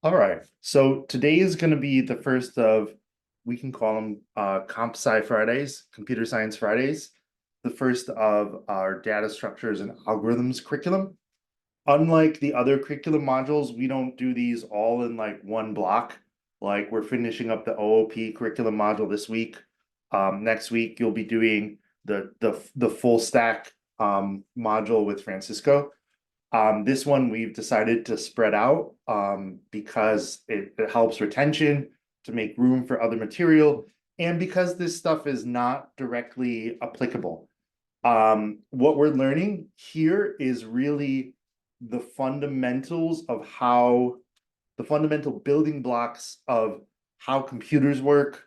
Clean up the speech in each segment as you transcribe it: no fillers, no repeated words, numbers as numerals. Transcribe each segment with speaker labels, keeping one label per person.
Speaker 1: All right. So today is going to be the first of, we can call them Comp Sci Fridays, Computer Science Fridays, the first of our data structures and algorithms curriculum. Unlike the other curriculum modules, we don't do these all in like one block. Like we're finishing up the OOP curriculum module this week. Next week, you'll be doing the full stack module with Francisco. This one we've decided to spread out because it helps retention, to make room for other material, and because this stuff is not directly applicable. What we're learning here is really the fundamentals of the fundamental building blocks of how computers work,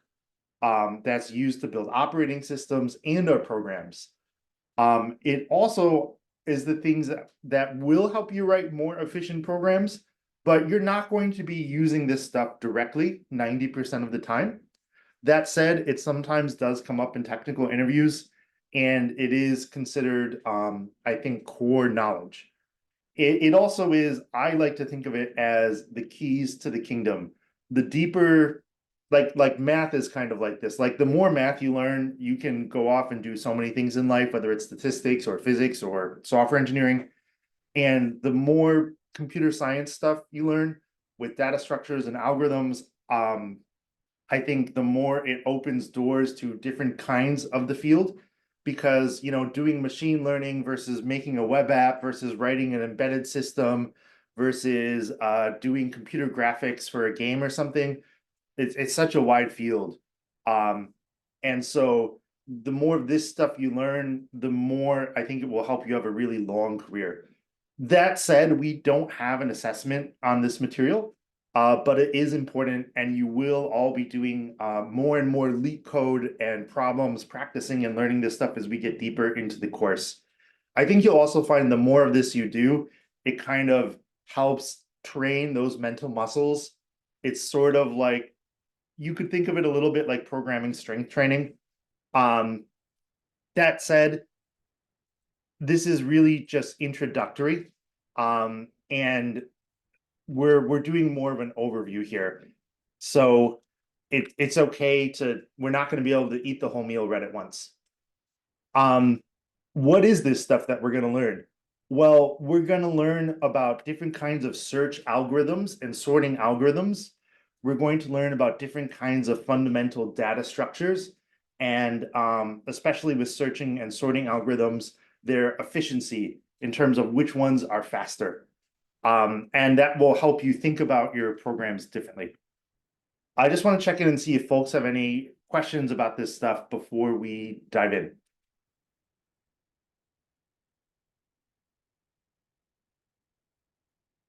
Speaker 1: that's used to build operating systems and our programs. It also is the things that will help you write more efficient programs, but you're not going to be using this stuff directly 90% of the time. That said, it sometimes does come up in technical interviews, and it is considered, I think, core knowledge. It also is, I like to think of it as the keys to the kingdom. The deeper, like math is kind of like this. Like the more math you learn, you can go off and do so many things in life, whether it's statistics or physics or software engineering. And the more computer science stuff you learn with data structures and algorithms, I think the more it opens doors to different kinds of the field, because doing machine learning versus making a web app versus writing an embedded system versus doing computer graphics for a game or something, it's such a wide field. And so the more of this stuff you learn, the more I think it will help you have a really long career. That said, we don't have an assessment on this material, but it is important, and you will all be doing more and more leak code and problems, practicing and learning this stuff as we get deeper into the course. I think you'll also find the more of this you do, it kind of helps train those mental muscles. It's sort of like, you could think of it a little bit like programming strength training. That said, this is really just introductory, and we're doing more of an overview here. So it's okay we're not going to be able to eat the whole meal right at once. What is this stuff that we're going to learn? Well, we're going to learn about different kinds of search algorithms and sorting algorithms. We're going to learn about different kinds of fundamental data structures, and especially with searching and sorting algorithms, their efficiency in terms of which ones are faster. And that will help you think about your programs differently. I just want to check in and see if folks have any questions about this stuff before we dive in.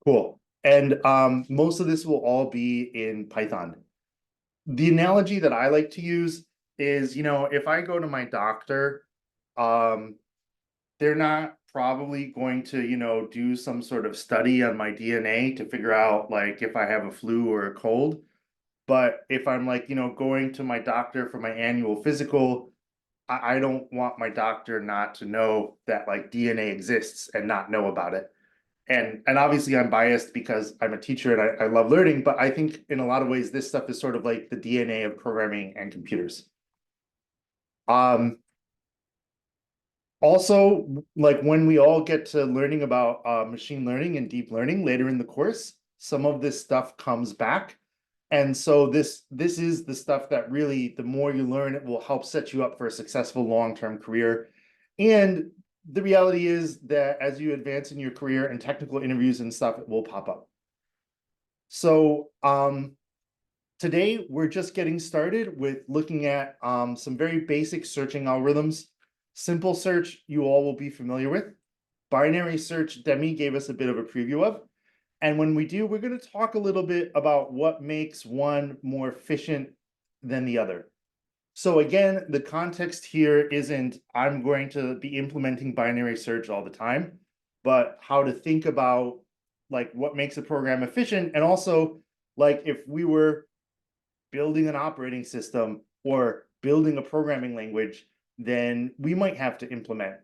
Speaker 1: Cool. And most of this will all be in Python. The analogy that I like to use is, if I go to my doctor, they're not probably going to, do some sort of study on my DNA to figure out like if I have a flu or a cold. But if I'm like, going to my doctor for my annual physical, I don't want my doctor not to know that like DNA exists and not know about it. And obviously I'm biased because I'm a teacher and I love learning, but I think in a lot of ways this stuff is sort of like the DNA of programming and computers. Also, like when we all get to learning about machine learning and deep learning later in the course, some of this stuff comes back. And so this is the stuff that really, the more you learn, it will help set you up for a successful long-term career. And the reality is that as you advance in your career and technical interviews and stuff, it will pop up. So today we're just getting started with looking at some very basic searching algorithms. Simple search, you all will be familiar with. Binary search, Demi gave us a bit of a preview of. And when we do, we're going to talk a little bit about what makes one more efficient than the other. So again, the context here isn't I'm going to be implementing binary search all the time, but how to think about like what makes a program efficient. And also, like if we were building an operating system or building a programming language, then we might have to implement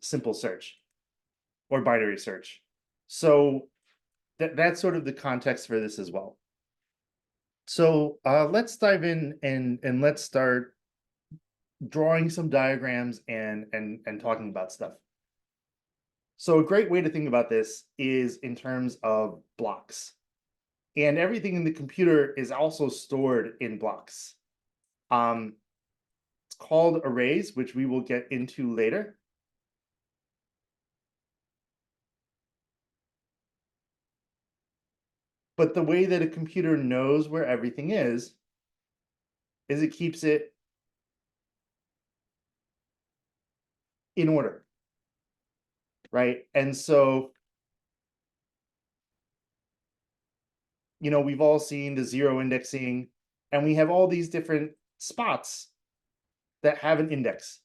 Speaker 1: simple search or binary search. So that's sort of the context for this as well. So let's dive in and let's start drawing some diagrams and talking about stuff. So a great way to think about this is in terms of blocks. And everything in the computer is also stored in blocks. It's called arrays, which we will get into later. But the way that a computer knows where everything is it keeps it in order, right? And so, we've all seen the zero indexing, and we have all these different spots that have an index.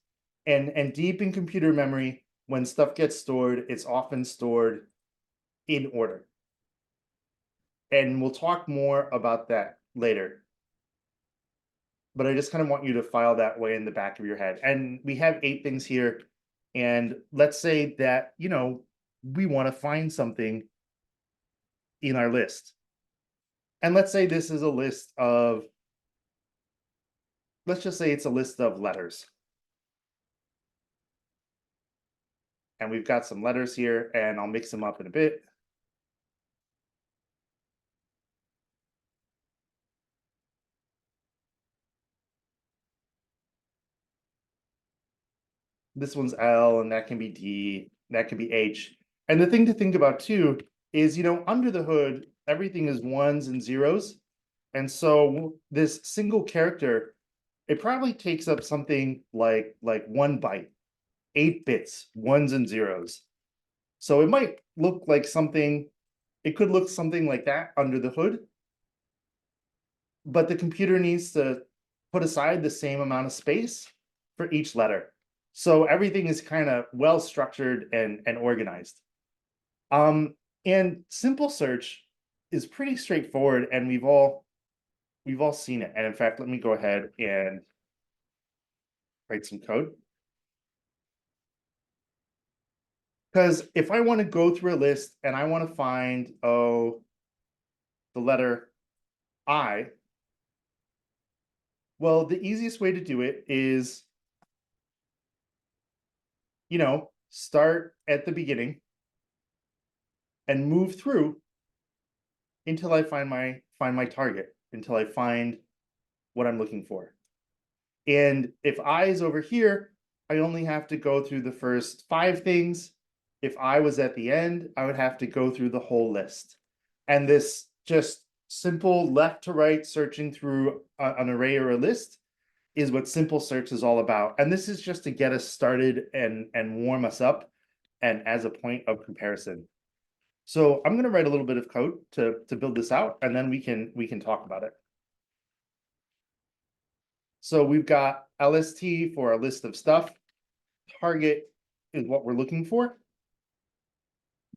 Speaker 1: And deep in computer memory, when stuff gets stored, it's often stored in order. And we'll talk more about that later. But I just kind of want you to file that way in the back of your head. And we have 8 things here. And let's say that, we want to find something in our list. And let's say this is a list of, let's just say it's a list of letters. And we've got some letters here, and I'll mix them up in a bit. This one's L, and that can be D, that can be H. And the thing to think about too is, under the hood, everything is ones and zeros. And so this single character, it probably takes up something like 1 byte, 8 bits, ones and zeros. So it might look like something, it could look something like that under the hood, but the computer needs to put aside the same amount of space for each letter. So everything is kind of well structured and organized. And simple search is pretty straightforward, and we've all seen it. And in fact, let me go ahead and write some code. Because if I want to go through a list and I want to find, the letter I, well, the easiest way to do it is, start at the beginning and move through until I find my target, until I find what I'm looking for. And if I is over here, I only have to go through the first 5 things. If I was at the end, I would have to go through the whole list. And this just simple left to right searching through an array or a list is what simple search is all about. And this is just to get us started and warm us up and as a point of comparison. So I'm going to write a little bit of code to build this out, and then we can talk about it. So we've got LST for a list of stuff. Target is what we're looking for.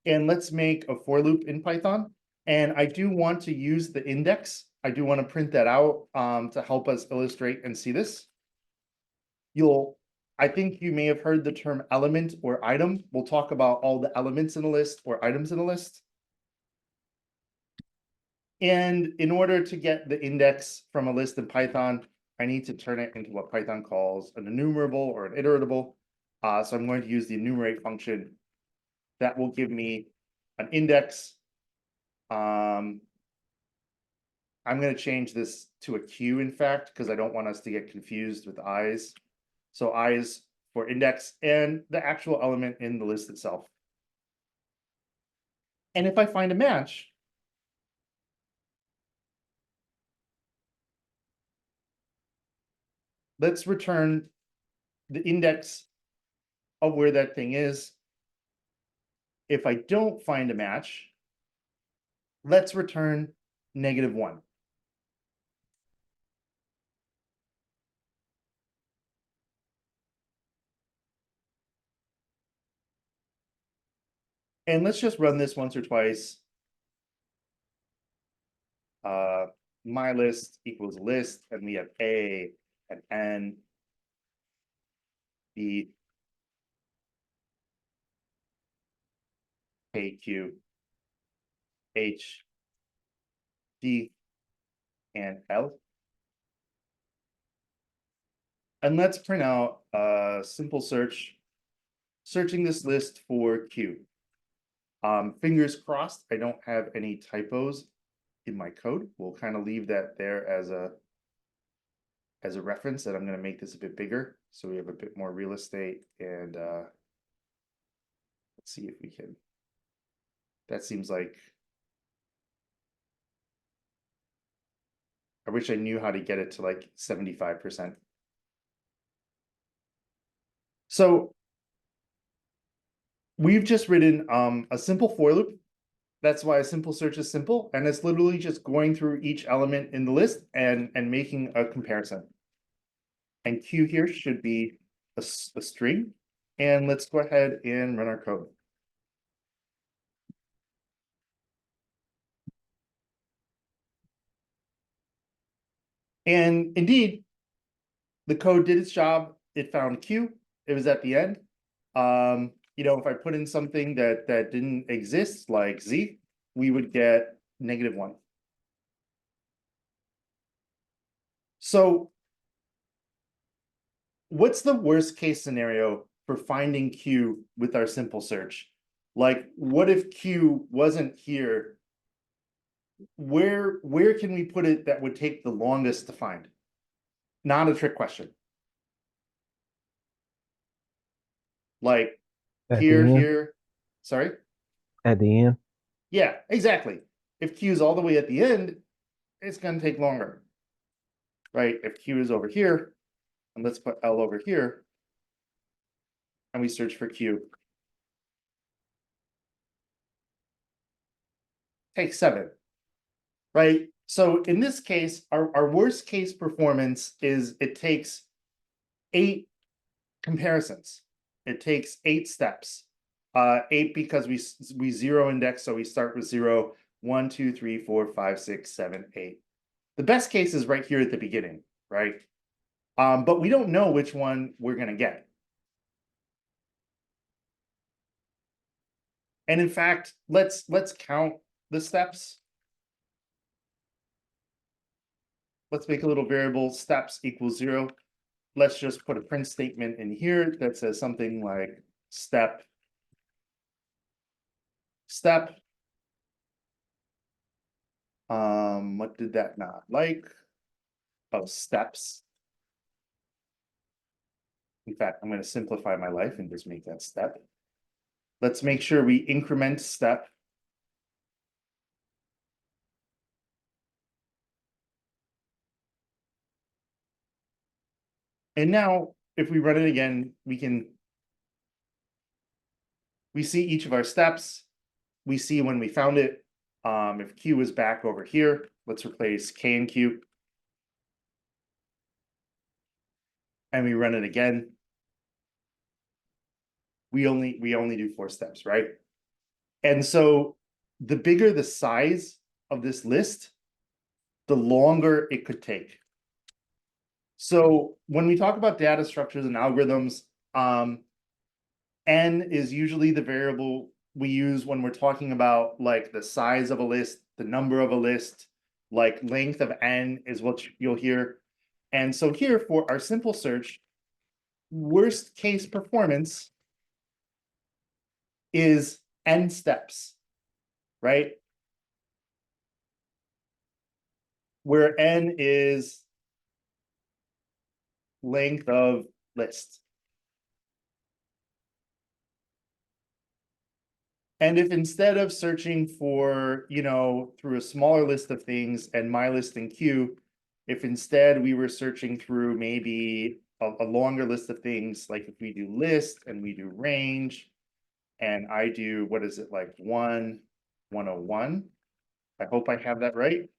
Speaker 1: And let's make a for loop in Python. And I do want to use the index. I do want to print that out to help us illustrate and see this. I think you may have heard the term element or item. We'll talk about all the elements in a list or items in a list. And in order to get the index from a list in Python, I need to turn it into what Python calls an enumerable or an iteratable. So I'm going to use the enumerate function. That will give me an index. I'm going to change this to a Q, in fact, because I don't want us to get confused with I's. So I's for index and the actual element in the list itself. And if I find a match, let's return the index of where that thing is. If I don't find a match, let's return -1. And let's just run this once or twice. My list equals list, and we have A and N, B, K, Q. H, D, and L. And let's print out a simple search, searching this list for Q. Fingers crossed, I don't have any typos in my code. We'll kind of leave that there as a reference, and I'm going to make this a bit bigger so we have a bit more real estate. And let's see if we can. That seems like I wish I knew how to get it to like 75%. So we've just written a simple for loop. That's why a simple search is simple, and it's literally just going through each element in the list and making a comparison. And Q here should be a string. And let's go ahead and run our code. And indeed, the code did its job. It found Q. It was at the end. If I put in something that didn't exist, like Z, we would get -1. So what's the worst case scenario for finding Q with our simple search? Like, what if Q wasn't here? Where can we put it that would take the longest to find? Not a trick question. Like
Speaker 2: At the end.
Speaker 1: here. Sorry?
Speaker 2: At the end.
Speaker 1: Yeah, exactly. If Q is all the way at the end, it's going to take longer. Right? If Q is over here, and let's put L over here, and we search for Q. Take 7. Right? So in this case, our worst case performance is it takes 8 comparisons. It takes 8 steps. 8 because we zero index, so we start with 0, 1, 2, 3, 4, 5, 6, 7, 8. The best case is right here at the beginning, right? But we don't know which one we're going to get. And in fact, let's count the steps. Let's make a little variable, steps equals 0. Let's just put a print statement in here that says something like step. What did that not like? Oh, steps. In fact, I'm going to simplify my life and just make that step. Let's make sure we increment step. And now if we run it again, we see each of our steps. We see when we found it. If Q is back over here, let's replace K and Q. And we run it again. We only do 4 steps, right? And so the bigger the size of this list, the longer it could take. So when we talk about data structures and algorithms, n is usually the variable we use when we're talking about like the size of a list, the number of a list, like length of n is what you'll hear. And so here for our simple search, worst case performance is n steps, right? Where n is length of list. And if instead of searching for, through a smaller list of things and my list in queue, if instead we were searching through maybe a longer list of things, like if we do list and we do range, and I do, what is it, like 101? I hope I have that right.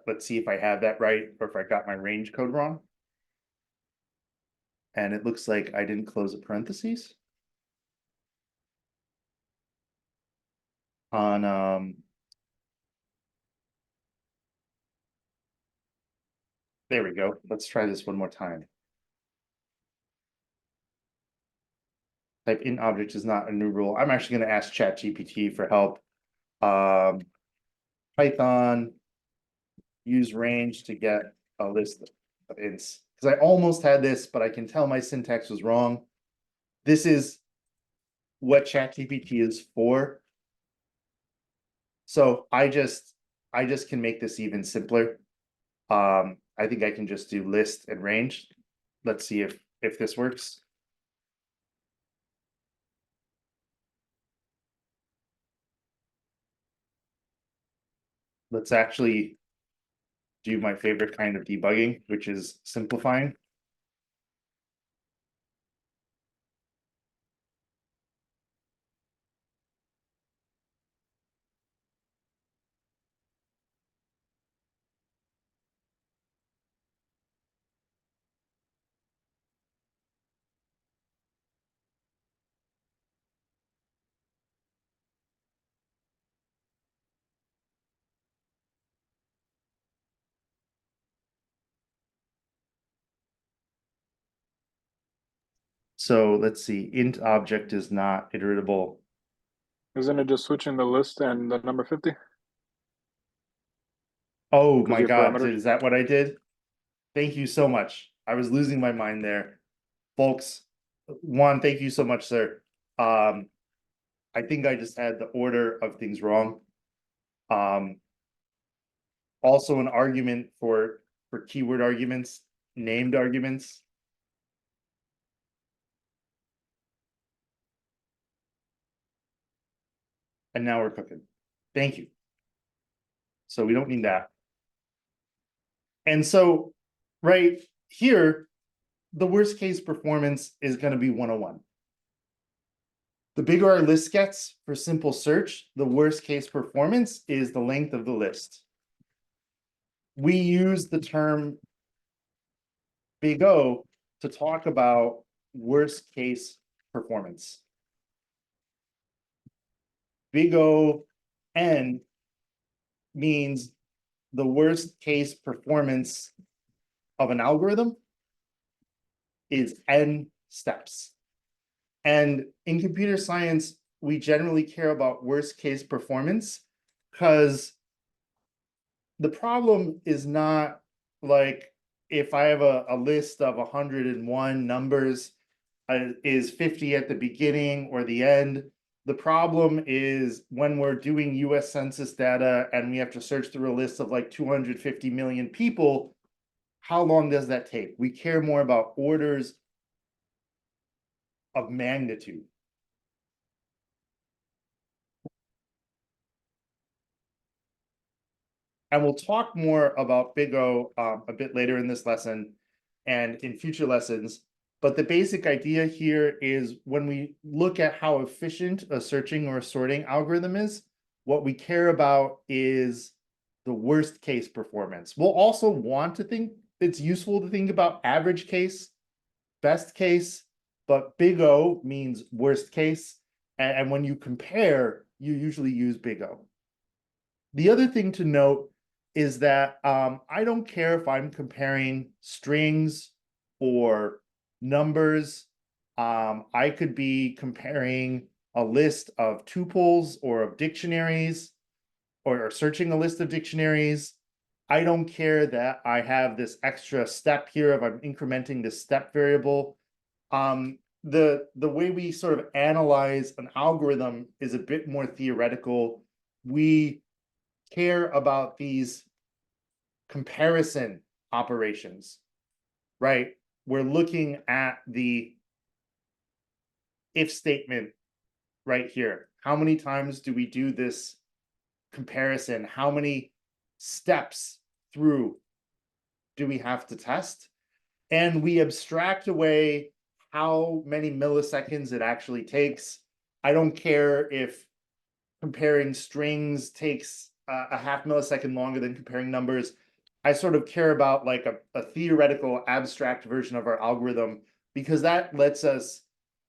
Speaker 1: Let's see if I have that right or if I got my range code wrong. And it looks like I didn't close a parentheses. On there we go. Let's try this one more time. type int object is not a new rule. I'm actually going to ask ChatGPT for help. Python use range to get a list of ints, because I almost had this, but I can tell my syntax was wrong. This is what ChatGPT is for. So I just can make this even simpler. I think I can just do list and range. Let's see if this works. Let's actually do my favorite kind of debugging, which is simplifying. So let's see, int object is not iteratable.
Speaker 3: Isn't it just switching the list and the number 50?
Speaker 1: Oh
Speaker 3: 'Cause
Speaker 1: my
Speaker 3: your
Speaker 1: God,
Speaker 3: parameters.
Speaker 1: is that what I did? Thank you so much. I was losing my mind there. Folks, Juan, thank you so much, sir. I think I just had the order of things wrong. Also an argument for keyword arguments, named arguments. And now we're cooking. Thank you. So we don't need that. And so right here, the worst case performance is going to be 101. The bigger our list gets for simple search, the worst case performance is the length of the list. We use the term big O to talk about worst case performance. Big O N means the worst case performance of an algorithm is N steps. And in computer science, we generally care about worst case performance because the problem is not like if I have a list of 101 numbers, is 50 at the beginning or the end. The problem is when we're doing US Census data and we have to search through a list of like 250 million people, how long does that take? We care more about orders of magnitude. And we'll talk more about Big O a bit later in this lesson and in future lessons. But the basic idea here is when we look at how efficient a searching or a sorting algorithm is, what we care about is the worst case performance. We'll also want to think it's useful to think about average case, best case, but Big O means worst case. And when you compare, you usually use Big O. The other thing to note is that I don't care if I'm comparing strings or numbers. I could be comparing a list of tuples or of dictionaries or searching a list of dictionaries. I don't care that I have this extra step here if I'm incrementing this step variable. The way we sort of analyze an algorithm is a bit more theoretical. We care about these comparison operations, right? We're looking at the if statement right here. How many times do we do this comparison? How many steps through do we have to test? And we abstract away how many milliseconds it actually takes. I don't care if comparing strings takes a half millisecond longer than comparing numbers. I sort of care about like a theoretical abstract version of our algorithm because that lets us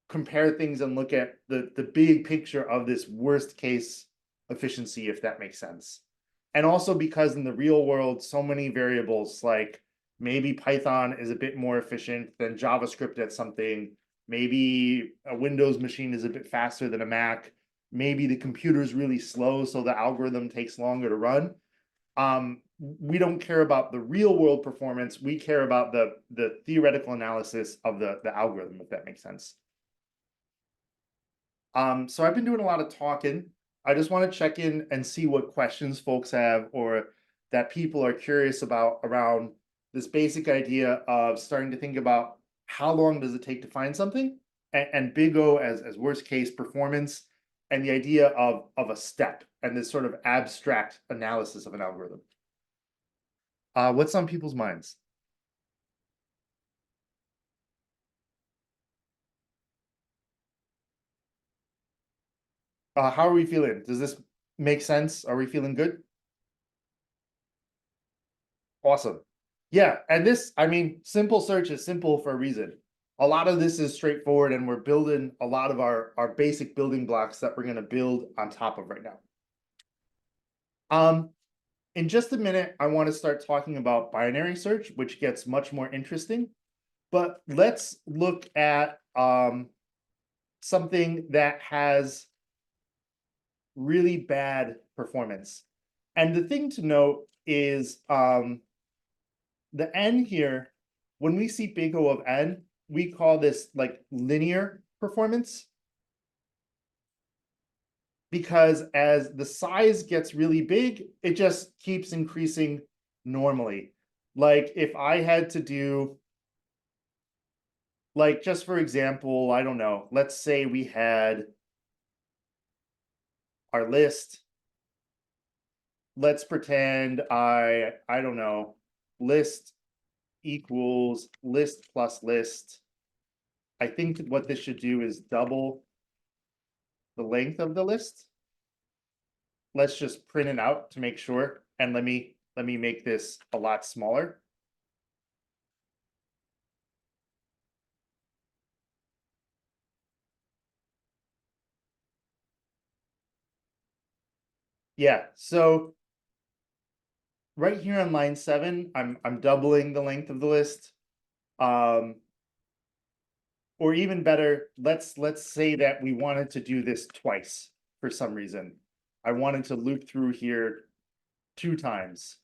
Speaker 1: compare things and look at the big picture of this worst case efficiency, if that makes sense. And also because in the real world, so many variables, like maybe Python is a bit more efficient than JavaScript at something, Maybe a Windows machine is a bit faster than a Mac. Maybe the computer is really slow, so the algorithm takes longer to run. We don't care about the real world performance. We care about the theoretical analysis of the algorithm, if that makes sense. So I've been doing a lot of talking. I just want to check in and see what questions folks have or that people are curious about around this basic idea of starting to think about how long does it take to find something, and big O as worst case performance, and the idea of a step and this sort of abstract analysis of an algorithm. What's on people's minds? How are we feeling? Does this make sense? Are we feeling good? Awesome. Yeah, and this, I mean, simple search is simple for a reason. A lot of this is straightforward, and we're building a lot of our basic building blocks that we're going to build on top of right now. In just a minute, I want to start talking about binary search, which gets much more interesting. But let's look at something that has really bad performance. And the thing to note is the n here, when we see big O of n, we call this like linear performance. Because as the size gets really big, it just keeps increasing normally. Like if I had to do, like just for example, I don't know, let's say we had our list. Let's pretend I don't know, list equals list plus list. I think what this should do is double the length of the list. Let's just print it out to make sure. And let me make this a lot smaller. Yeah, so right here on line 7, I'm doubling the length of the list. Or even better, let's say that we wanted to do this twice for some reason. I wanted to loop through here 2 times.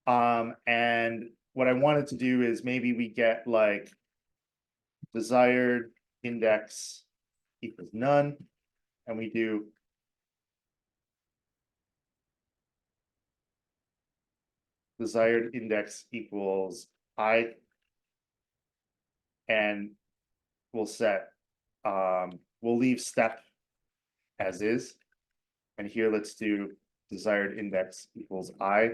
Speaker 1: And what I wanted to do is maybe we get like desired index equals none, and we do desired index equals I, and we'll set we'll leave step as is, and here let's do desired index equals I.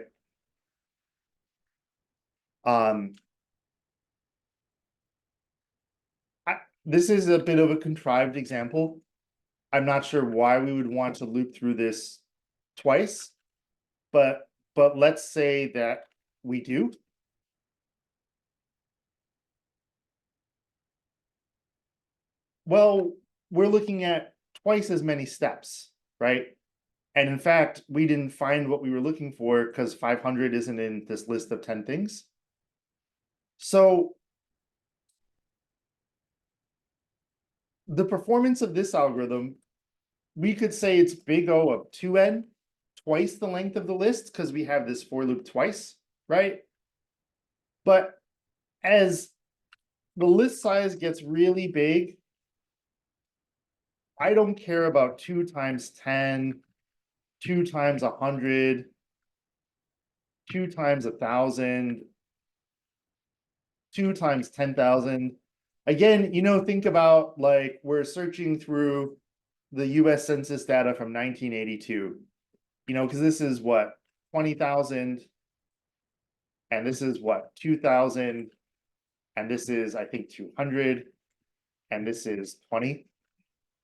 Speaker 1: This is a bit of a contrived example. I'm not sure why we would want to loop through this twice, but let's say that we do. Well, we're looking at twice as many steps, right? And in fact, we didn't find what we were looking for because 500 isn't in this list of 10 things. So the performance of this algorithm, we could say it's big O of 2n, twice the length of the list, because we have this for loop twice, right? But as the list size gets really big, I don't care about 2 times 10, 2 times 100, 2 times 1,000, 2 times 10,000. Again, think about like we're searching through the US Census data from 1982, because this is what, 20,000, and this is what, 2,000, and this is, I think, 200, and this is 20.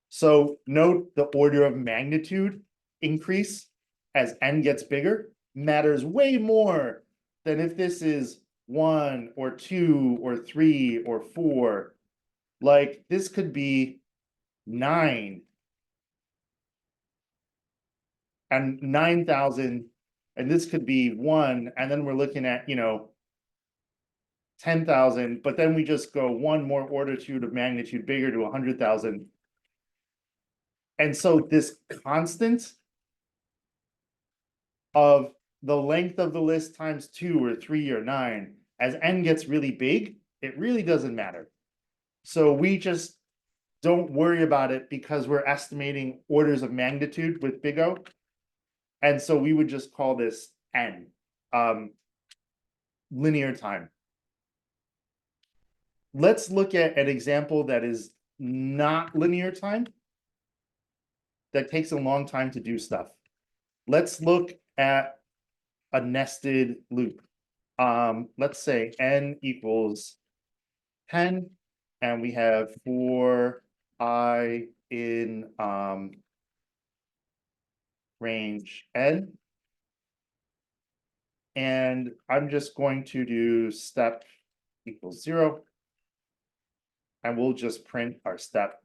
Speaker 1: So note the order of magnitude increase as n gets bigger matters way more than if this is 1 or 2 or 3 or 4. Like this could be 9 and 9,000, and this could be 1, and then we're looking at 10,000, but then we just go one more order of magnitude bigger to 100,000. And so this constant of the length of the list times 2 or 3 or 9, as n gets really big, it really doesn't matter. So we just don't worry about it because we're estimating orders of magnitude with big O. And so we would just call this n, linear time. Let's look at an example that is not linear time, that takes a long time to do stuff. Let's look at a nested loop. Let's say n equals 10, and we have 4i in range n. And I'm just going to do step equals 0. And we'll just print our step.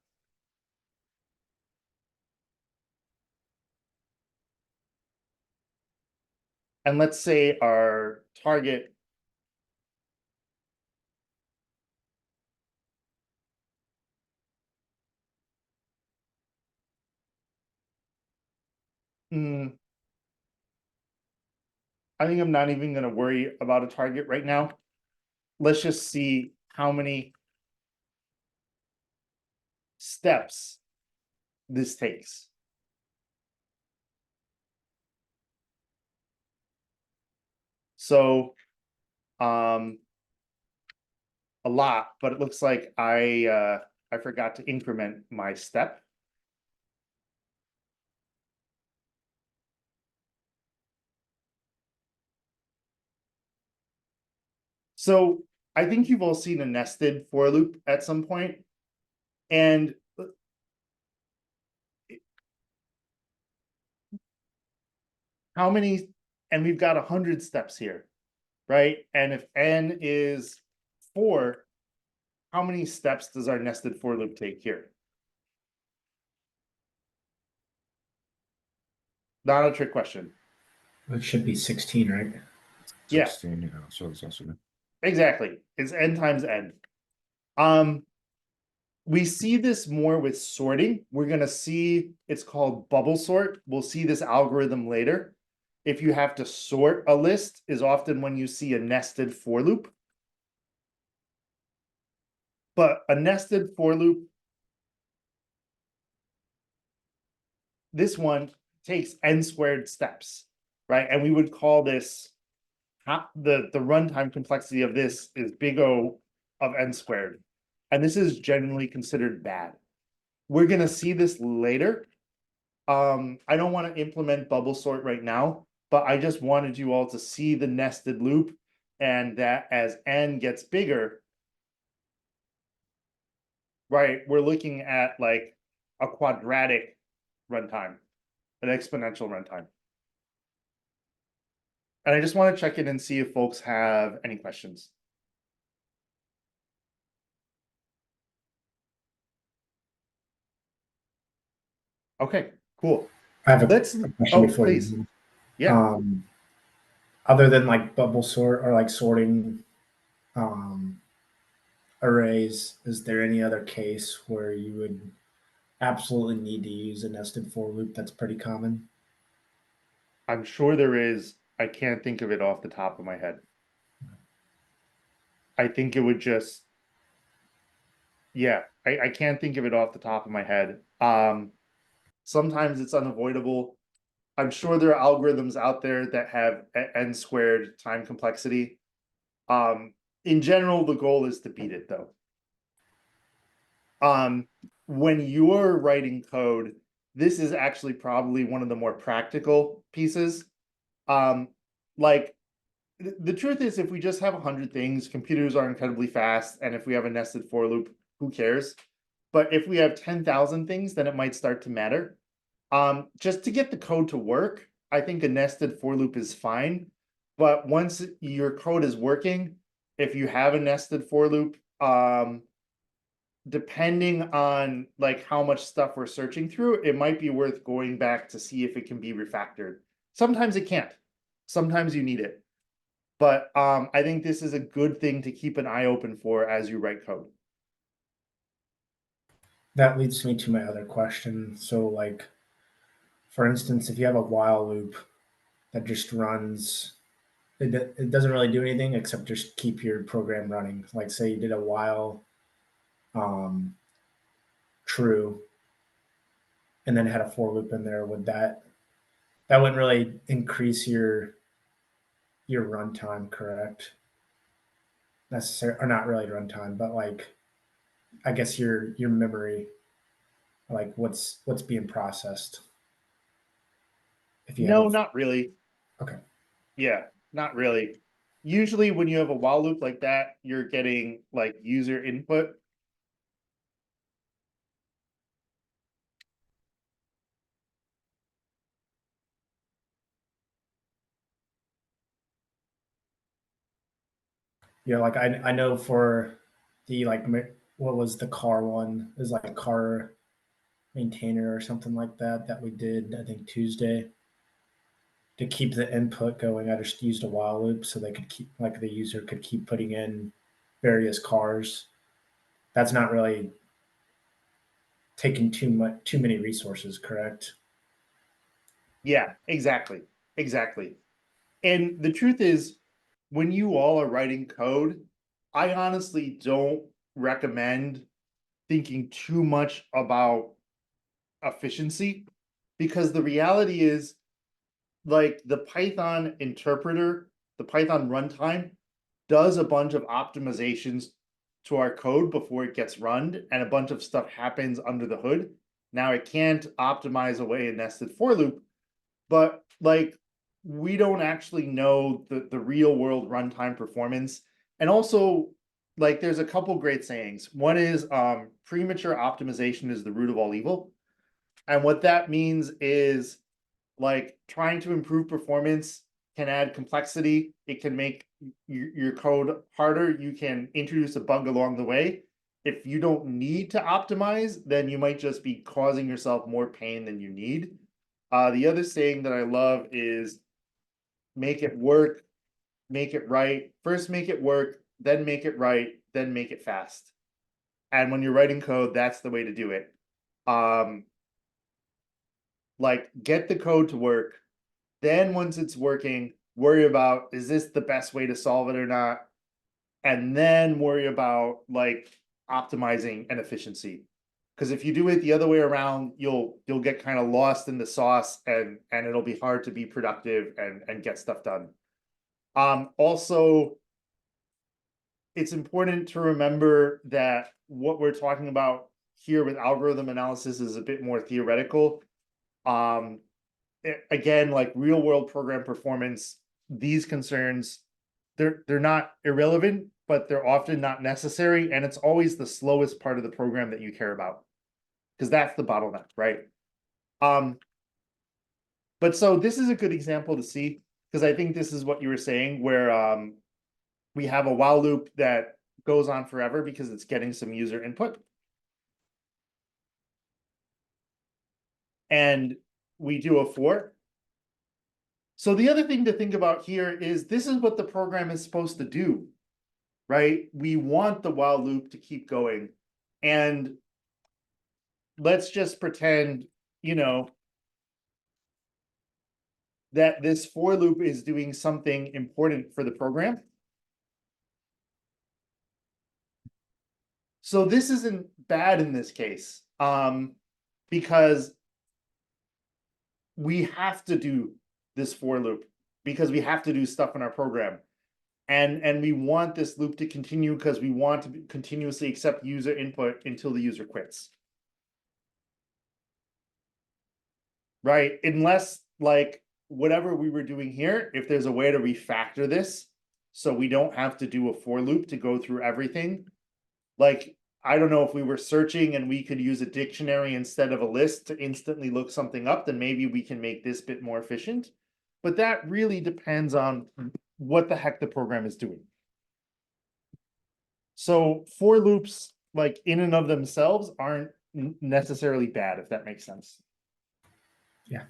Speaker 1: And let's say our target I think I'm not even going to worry about a target right now. Let's just see how many steps this takes. So, a lot, but it looks like I forgot to increment my step. So I think you've all seen a nested for loop at some point, and how many, and we've got 100 steps here, right? And if n is 4, how many steps does our nested for loop take here? Not a trick question.
Speaker 4: It should be 16, right?
Speaker 1: Yeah.
Speaker 5: 16, yeah, so it's also
Speaker 1: Exactly. It's n times n. We see this more with sorting. We're going to see, it's called bubble sort. We'll see this algorithm later. If you have to sort a list is often when you see a nested for loop. But a nested for loop, this one takes n squared steps, right? And we would call this, the runtime complexity of this is big O of n squared. And this is generally considered bad. We're going to see this later. I don't want to implement bubble sort right now, but I just wanted you all to see the nested loop, and that as n gets bigger, right, we're looking at like a quadratic runtime, an exponential runtime. And I just want to check in and see if folks have any questions. Okay, cool.
Speaker 4: I have a
Speaker 1: Let's,
Speaker 4: question
Speaker 1: oh,
Speaker 4: before
Speaker 1: please.
Speaker 4: you.
Speaker 1: Yeah,
Speaker 4: Other than like bubble sort or like sorting arrays, is there any other case where you would absolutely need to use a nested for loop that's pretty common?
Speaker 1: I'm sure there is. I can't think of it off the top of my head. I think it would just, yeah, I can't think of it off the top of my head. Sometimes it's unavoidable. I'm sure there are algorithms out there that have n squared time complexity. In general, the goal is to beat it though. When you're writing code, this is actually probably one of the more practical pieces. Like the truth is, if we just have 100 things, computers are incredibly fast, and if we have a nested for loop, who cares? But if we have 10,000 things, then it might start to matter. Just to get the code to work, I think a nested for loop is fine. But once your code is working, if you have a nested for loop, depending on like how much stuff we're searching through, it might be worth going back to see if it can be refactored. Sometimes it can't. Sometimes you need it. But I think this is a good thing to keep an eye open for as you write code.
Speaker 4: That leads me to my other question. So, like, for instance, if you have a while loop that just runs, it doesn't really do anything except just keep your program running. Like, say you did a while true and then had a for loop in there, would that wouldn't really increase your runtime, correct? Necessary or not really runtime, but like I guess your memory, like what's being processed. If you have
Speaker 1: No,
Speaker 4: a
Speaker 1: not really.
Speaker 4: okay,
Speaker 1: Yeah, not really. Usually when you have a while loop like that, you're getting like user input.
Speaker 4: yeah, like I know for the like what was the car one is like car maintainer or something like that that we did I think Tuesday to keep the input going. I just used a while loop so they could keep like the user could keep putting in various cars. That's not really taking too many resources, correct?
Speaker 1: Yeah, exactly. Exactly. And the truth is, when you all are writing code, I honestly don't recommend thinking too much about efficiency, because the reality is, like, the Python interpreter, the Python runtime does a bunch of optimizations to our code before it gets run, and a bunch of stuff happens under the hood. Now it can't optimize away a nested for loop, but like, we don't actually know the real world runtime performance. And also, like, there's a couple great sayings. One is premature optimization is the root of all evil. And what that means is, like, trying to improve performance can add complexity. It can make your code harder. You can introduce a bug along the way. If you don't need to optimize, then you might just be causing yourself more pain than you need. The other saying that I love is make it work, make it right. First make it work, then make it right, then make it fast. And when you're writing code, that's the way to do it. Like, get the code to work. Then once it's working, worry about, is this the best way to solve it or not? And then worry about like optimizing and efficiency. Because if you do it the other way around, you'll get kind of lost in the sauce, and it'll be hard to be productive and get stuff done. Also, it's important to remember that what we're talking about here with algorithm analysis is a bit more theoretical. Um, Again, like real world program performance, these concerns, they're not irrelevant, but they're often not necessary, and it's always the slowest part of the program that you care about, because that's the bottleneck, right? But so this is a good example to see, because I think this is what you were saying, where we have a while loop that goes on forever because it's getting some user input. And we do a for. So the other thing to think about here is this is what the program is supposed to do, right? We want the while loop to keep going. And let's just pretend, you know, that this for loop is doing something important for the program. So this isn't bad in this case, because we have to do this for loop because we have to do stuff in our program. And we want this loop to continue because we want to continuously accept user input until the user quits. Right? Unless, like, whatever we were doing here, if there's a way to refactor this so we don't have to do a for loop to go through everything. Like, I don't know, if we were searching and we could use a dictionary instead of a list to instantly look something up, then maybe we can make this bit more efficient. But that really depends on what the heck the program is doing. So for loops, like, in and of themselves, aren't necessarily bad, if that makes sense.
Speaker 4: Yeah.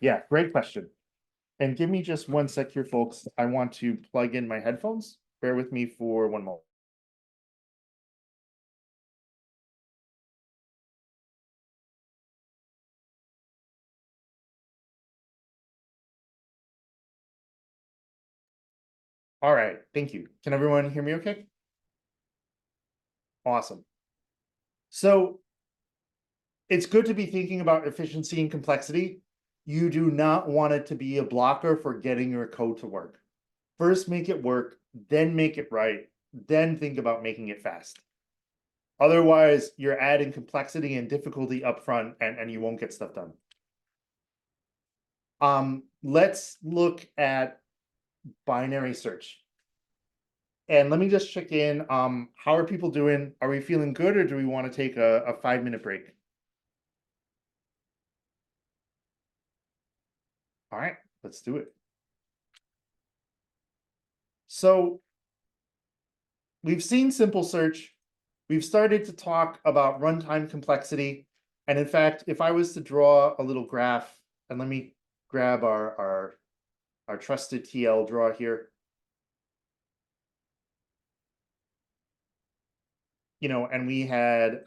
Speaker 1: Yeah, great question. And give me just one sec here, folks. I want to plug in my headphones. Bear with me for one moment. All right, thank you. Can everyone hear me okay? Awesome. So it's good to be thinking about efficiency and complexity. You do not want it to be a blocker for getting your code to work. First, make it work, then make it right, then think about making it fast. Otherwise, you're adding complexity and difficulty upfront and you won't get stuff done. Let's look at binary search. And let me just check in. How are people doing? Are we feeling good or do we want to take a 5-minute break? All right, let's do it. So we've seen simple search. We've started to talk about runtime complexity. And in fact, if I was to draw a little graph, and let me grab our trusted TL draw here. And we had,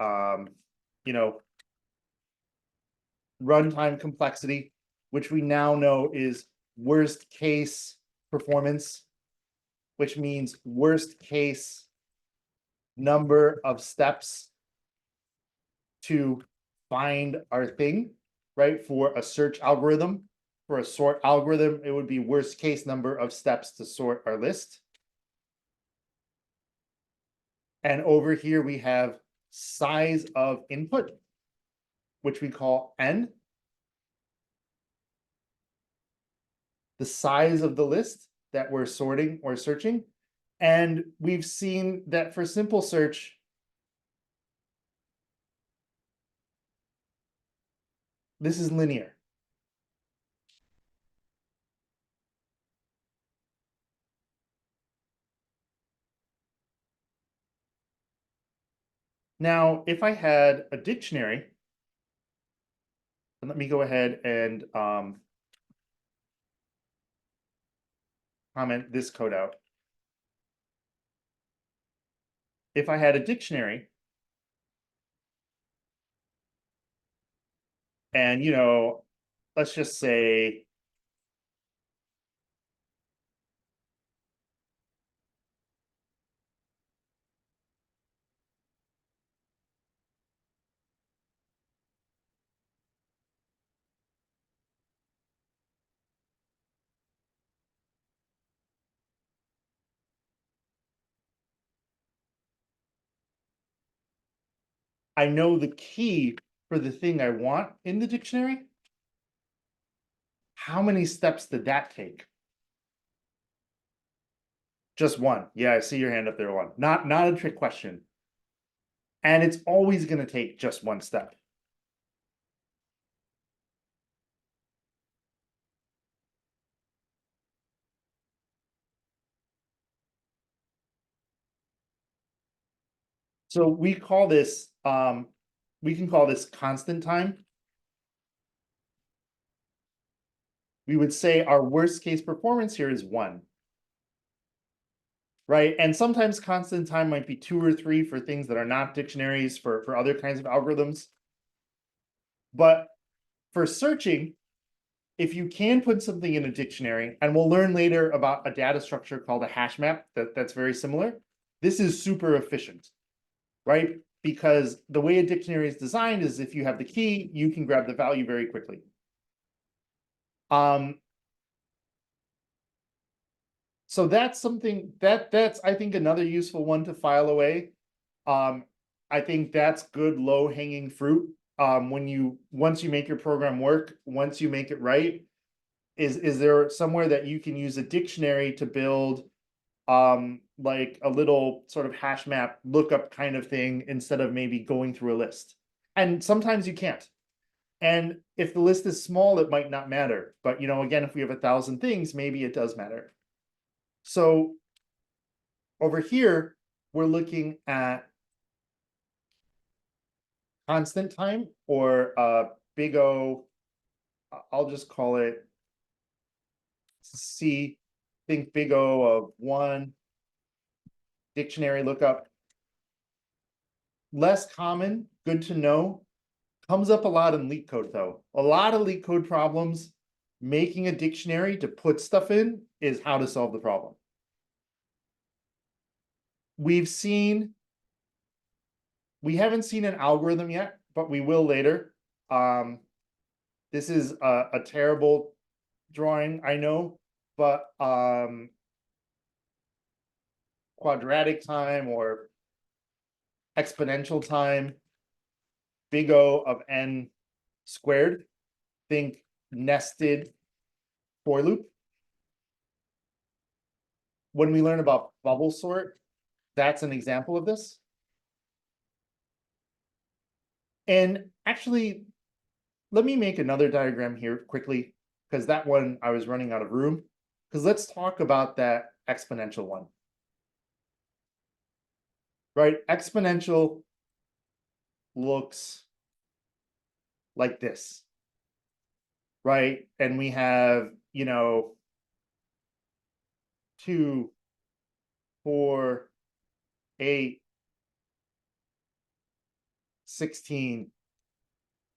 Speaker 1: runtime complexity, which we now know is worst case performance, which means worst case number of steps to find our thing, right? For a search algorithm, for a sort algorithm, it would be worst case number of steps to sort our list. And over here we have size of input, which we call n. The size of the list that we're sorting or searching. And we've seen that for simple search, this is linear. Now, if I had a dictionary, and let me go ahead and comment this code out. If I had a dictionary, and let's just say I know the key for the thing I want in the dictionary. How many steps did that take? Just one. Yeah, I see your hand up there, one. Not a trick question. And it's always going to take just one step. So we call this, we can call this constant time. We would say our worst case performance here is 1. Right? And sometimes constant time might be 2 or 3 for things that are not dictionaries for other kinds of algorithms. But for searching, if you can put something in a dictionary, and we'll learn later about a data structure called a hash map that's very similar, this is super efficient, right? Because the way a dictionary is designed is if you have the key, you can grab the value very quickly. So that's something that's I think another useful one to file away. I think that's good low-hanging fruit. Once you make your program work, once you make it right, is there somewhere that you can use a dictionary to build like a little sort of hash map lookup kind of thing instead of maybe going through a list? And sometimes you can't. And if the list is small, it might not matter. But again, if we have 1,000 things, maybe it does matter. So over here, we're looking at constant time, or big O, I'll just call it see, think big O of 1, dictionary lookup. Less common, good to know, comes up a lot in leak code though. A lot of leak code problems, making a dictionary to put stuff in is how to solve the problem. We haven't seen an algorithm yet, but we will later. This is a terrible drawing, I know, but quadratic time or exponential time, big O of n squared, think nested for loop. When we learn about bubble sort, that's an example of this. And actually, let me make another diagram here quickly, because that one I was running out of room. Because let's talk about that exponential one. Right? Exponential looks like this. Right? And we have, 2, 4, 8, 16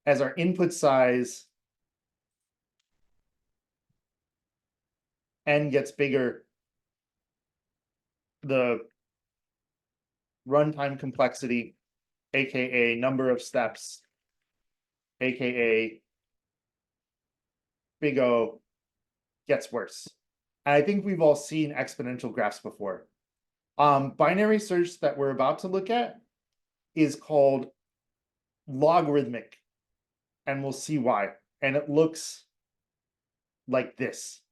Speaker 1: as our input size. N gets bigger, the runtime complexity, aka number of steps, aka big O, gets worse. And I think we've all seen exponential graphs before. Binary search that we're about to look at is called logarithmic, and we'll see why. And it looks like this.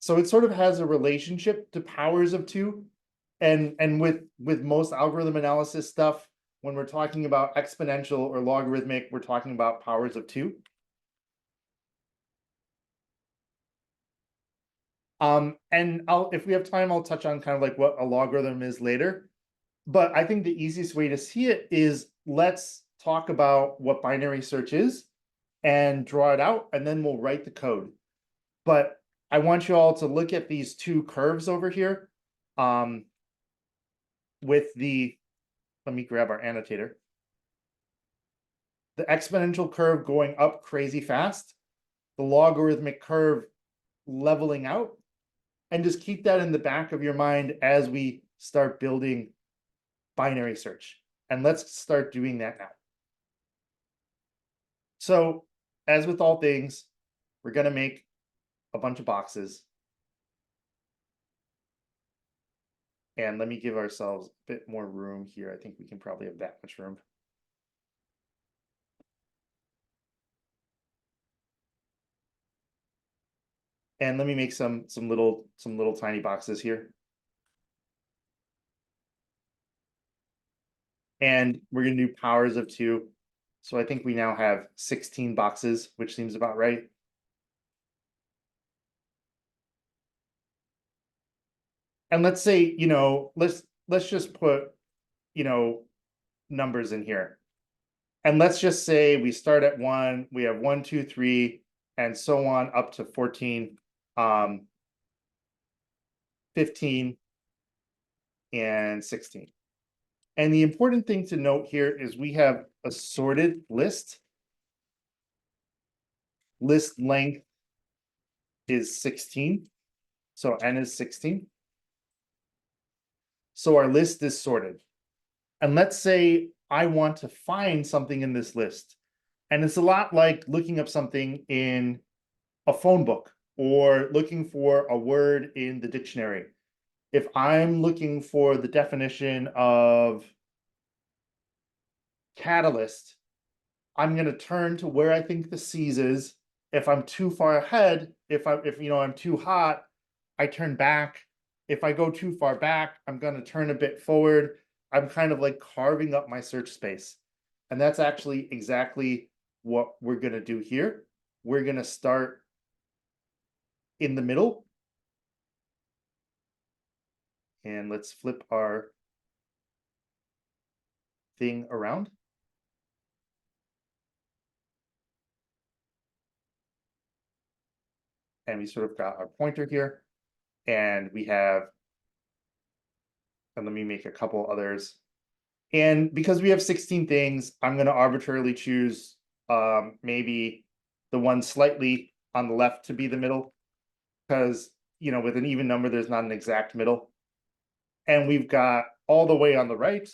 Speaker 1: So it sort of has a relationship to powers of 2. And with most algorithm analysis stuff, when we're talking about exponential or logarithmic, we're talking about powers of 2. And if we have time, I'll touch on kind of like what a logarithm is later. But I think the easiest way to see it is, let's talk about what binary search is and draw it out, and then we'll write the code. But I want you all to look at these 2 curves over here. With the, let me grab our annotator. The exponential curve going up crazy fast, the logarithmic curve leveling out, and just keep that in the back of your mind as we start building binary search. And let's start doing that now. So, as with all things, we're going to make a bunch of boxes. And let me give ourselves a bit more room here. I think we can probably have that much room. And let me make some little tiny boxes here. And we're going to do powers of 2. So I think we now have 16 boxes, which seems about right. And let's say, let's just put, numbers in here. And let's just say we start at 1, we have 1, 2, 3, and so on up to 14, 15, and 16. And the important thing to note here is we have a sorted list. List length is 16. So n is 16. So our list is sorted. And let's say I want to find something in this list. And it's a lot like looking up something in a phone book or looking for a word in the dictionary. If I'm looking for the definition of catalyst, I'm going to turn to where I think the C's is. If I'm too far ahead, if I'm too hot, I turn back. If I go too far back, I'm going to turn a bit forward. I'm kind of like carving up my search space. And that's actually exactly what we're going to do here. We're going to start in the middle. And let's flip our thing around. And we sort of got our pointer here. And we have, and let me make a couple others. And because we have 16 things, I'm going to arbitrarily choose maybe the one slightly on the left to be the middle. Because, you know, with an even number, there's not an exact middle. And we've got all the way on the right.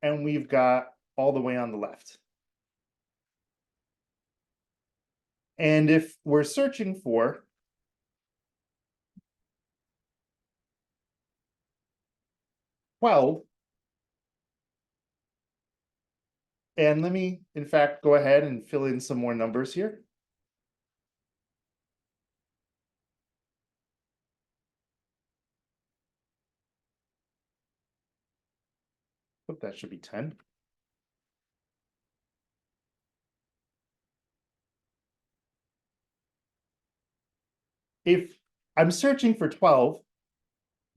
Speaker 1: And we've got all the way on the left. And if we're searching for 12, and let me, in fact, go ahead and fill in some more numbers here. Oh, that should be 10. If I'm searching for 12,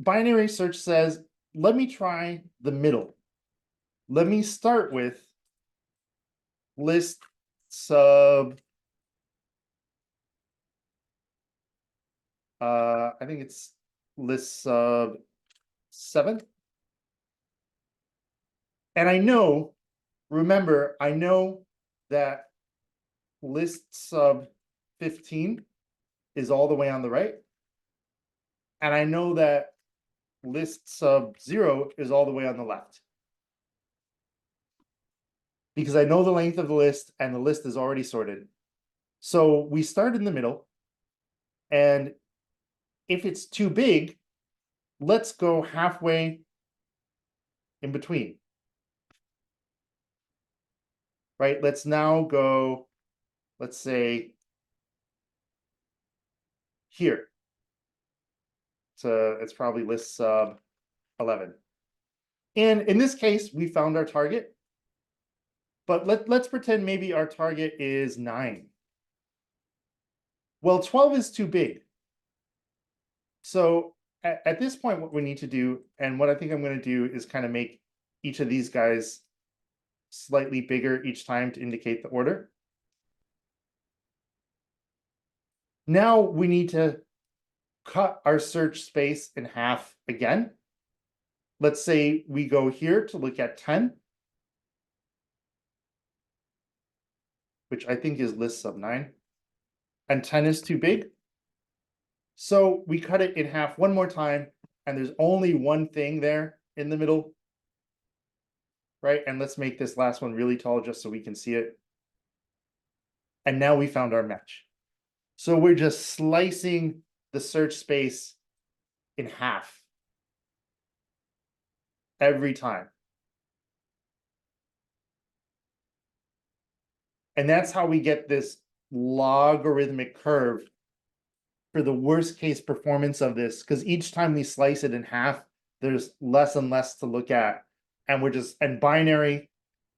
Speaker 1: binary search says, let me try the middle. Let me start with list sub, I think it's list sub 7. And I know, remember, I know that list sub 15 is all the way on the right. And I know that list sub 0 is all the way on the left. Because I know the length of the list and the list is already sorted. So we start in the middle. And if it's too big, let's go halfway in between. Right? Let's now go, let's say, here. So it's probably list sub 11. And in this case, we found our target. But let's pretend maybe our target is 9. Well, 12 is too big. So at this point, what we need to do, and what I think I'm going to do, is kind of make each of these guys slightly bigger each time to indicate the order. Now we need to cut our search space in half again. Let's say we go here to look at 10, which I think is list sub 9, and 10 is too big. So we cut it in half one more time, and there's only one thing there in the middle, right? And let's make this last one really tall just so we can see it. And now we found our match. So we're just slicing the search space in half every time. And that's how we get this logarithmic curve for the worst case performance of this, because each time we slice it in half, there's less and less to look at. And we're just, and binary,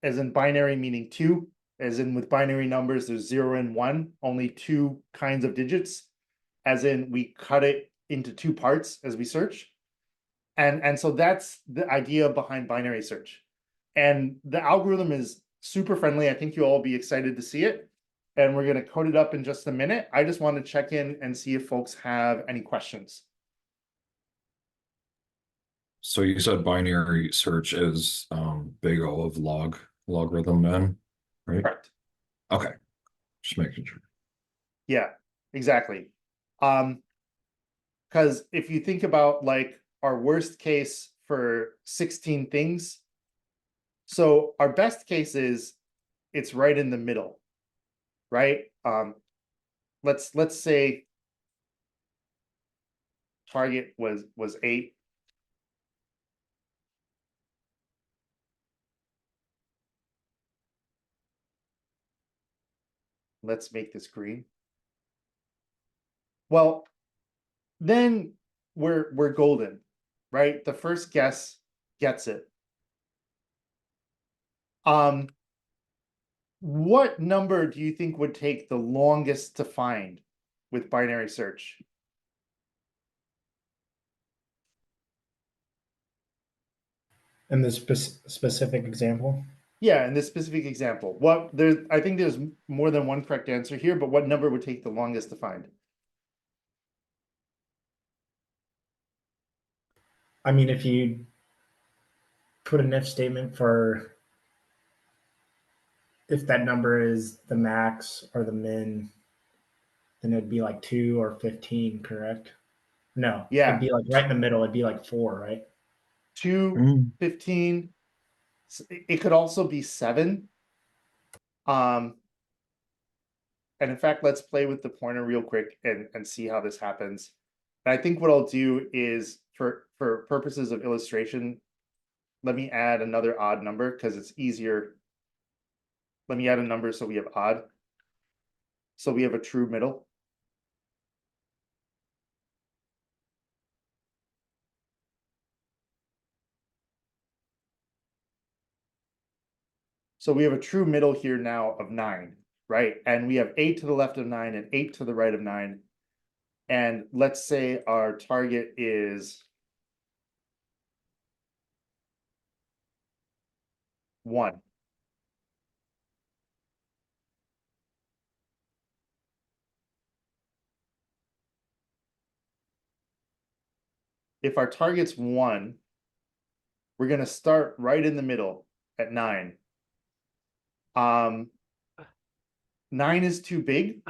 Speaker 1: as in binary meaning 2, as in with binary numbers, there's 0 and 1, only 2 kinds of digits, as in we cut it into 2 parts as we search. And so that's the idea behind binary search. And the algorithm is super friendly. I think you'll all be excited to see it. And we're going to code it up in just a minute. I just want to check in and see if folks have any questions.
Speaker 5: So you said binary search is big O of logarithm n, right?
Speaker 1: Correct.
Speaker 5: Okay, just making sure.
Speaker 1: Yeah, exactly. Because if you think about like our worst case for 16 things, so our best case is it's right in the middle, right? Let's say target was 8. Let's make this green. Well, then we're golden, right? The first guess gets it. What number do you think would take the longest to find with binary search?
Speaker 4: In this specific example,
Speaker 1: Yeah, in this specific example, I think there's more than one correct answer here, but what number would take the longest to find?
Speaker 4: I mean, if you put an if statement for if that number is the max or the min, then it'd be like 2 or 15, correct? No,
Speaker 1: Yeah.
Speaker 4: it'd be like right in the middle. It'd be like 4, right?
Speaker 1: 2,
Speaker 2: Mm.
Speaker 1: 15. It could also be 7. And in fact, let's play with the pointer real quick and see how this happens. And I think what I'll do is for purposes of illustration, let me add another odd number because it's easier. Let me add a number so we have odd. So we have a true middle. So we have a true middle here now of 9, right? And we have 8 to the left of 9 and 8 to the right of 9. And let's say our target is 1. If our target's 1, we're going to start right in the middle at 9. 9 is too big,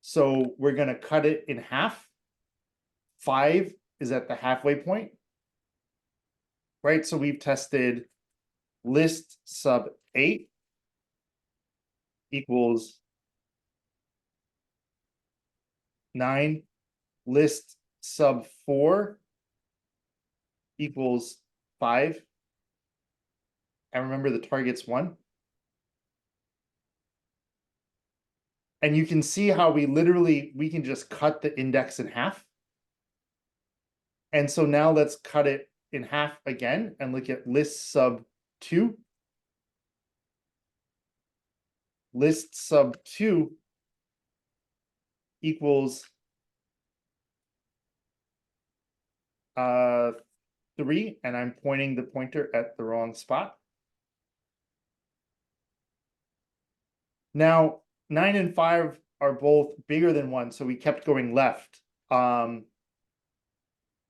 Speaker 1: so we're going to cut it in half. 5 is at the halfway point, right? So we've tested list sub 8 equals 9, list sub 4 equals 5. And remember the target's 1. And you can see how we can just cut the index in half. And so now let's cut it in half again and look at list sub 2. List sub 2 equals 3, and I'm pointing the pointer at the wrong spot. Now 9 and 5 are both bigger than 1, so we kept going left. And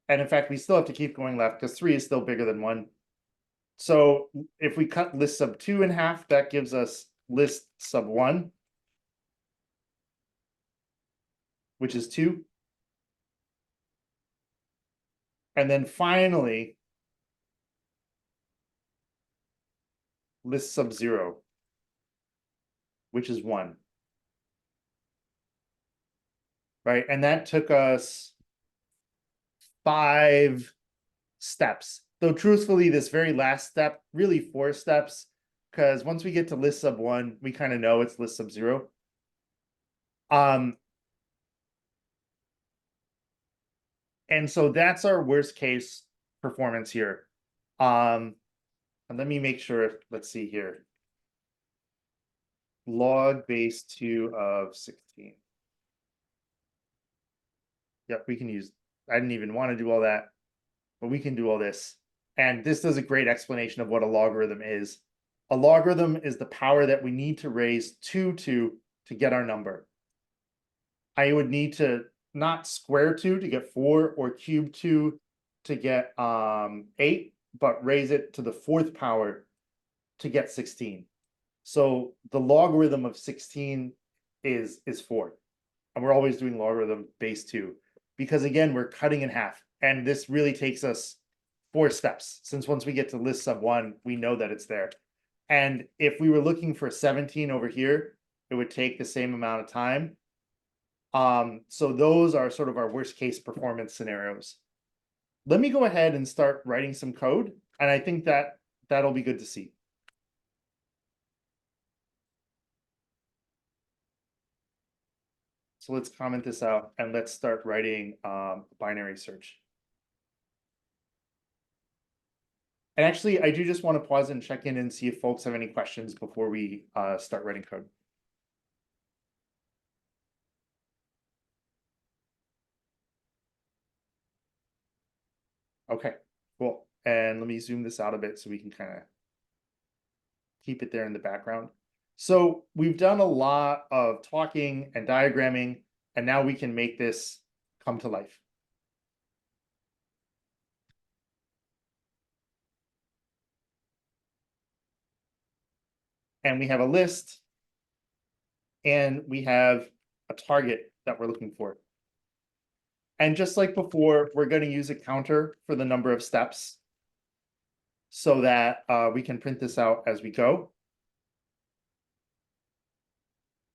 Speaker 1: in fact, we still have to keep going left because 3 is still bigger than 1. So if we cut list sub 2 in half, that gives us list sub 1, which is 2. And then finally, list sub 0, which is 1. Right, and that took us 5 steps. Though truthfully, this very last step, really 4 steps, because once we get to list sub 1, we kind of know it's list sub 0. And so that's our worst case performance here. And let me make sure, let's see here. Log base 2 of 16. Yep, we can use, I didn't even want to do all that, but we can do all this. And this does a great explanation of what a logarithm is. A logarithm is the power that we need to raise 2 to get our number. I would need to not square 2 to get 4 or cube 2 to get 8, but raise it to the 4th power to get 16. So the logarithm of 16 is 4. And we're always doing logarithm base 2 because again, we're cutting in half. And this really takes us 4 steps, since once we get to list sub 1, we know that it's there. And if we were looking for 17 over here, it would take the same amount of time. So those are sort of our worst case performance scenarios. Let me go ahead and start writing some code, and I think that that'll be good to see. So let's comment this out and let's start writing binary search. And actually, I do just want to pause and check in and see if folks have any questions before we start writing code. Okay, cool. and let me zoom this out a bit so we can kind of keep it there in the background. So we've done a lot of talking and diagramming, and now we can make this come to life. And we have a list, and we have a target that we're looking for. And just like before, we're going to use a counter for the number of steps so that we can print this out as we go.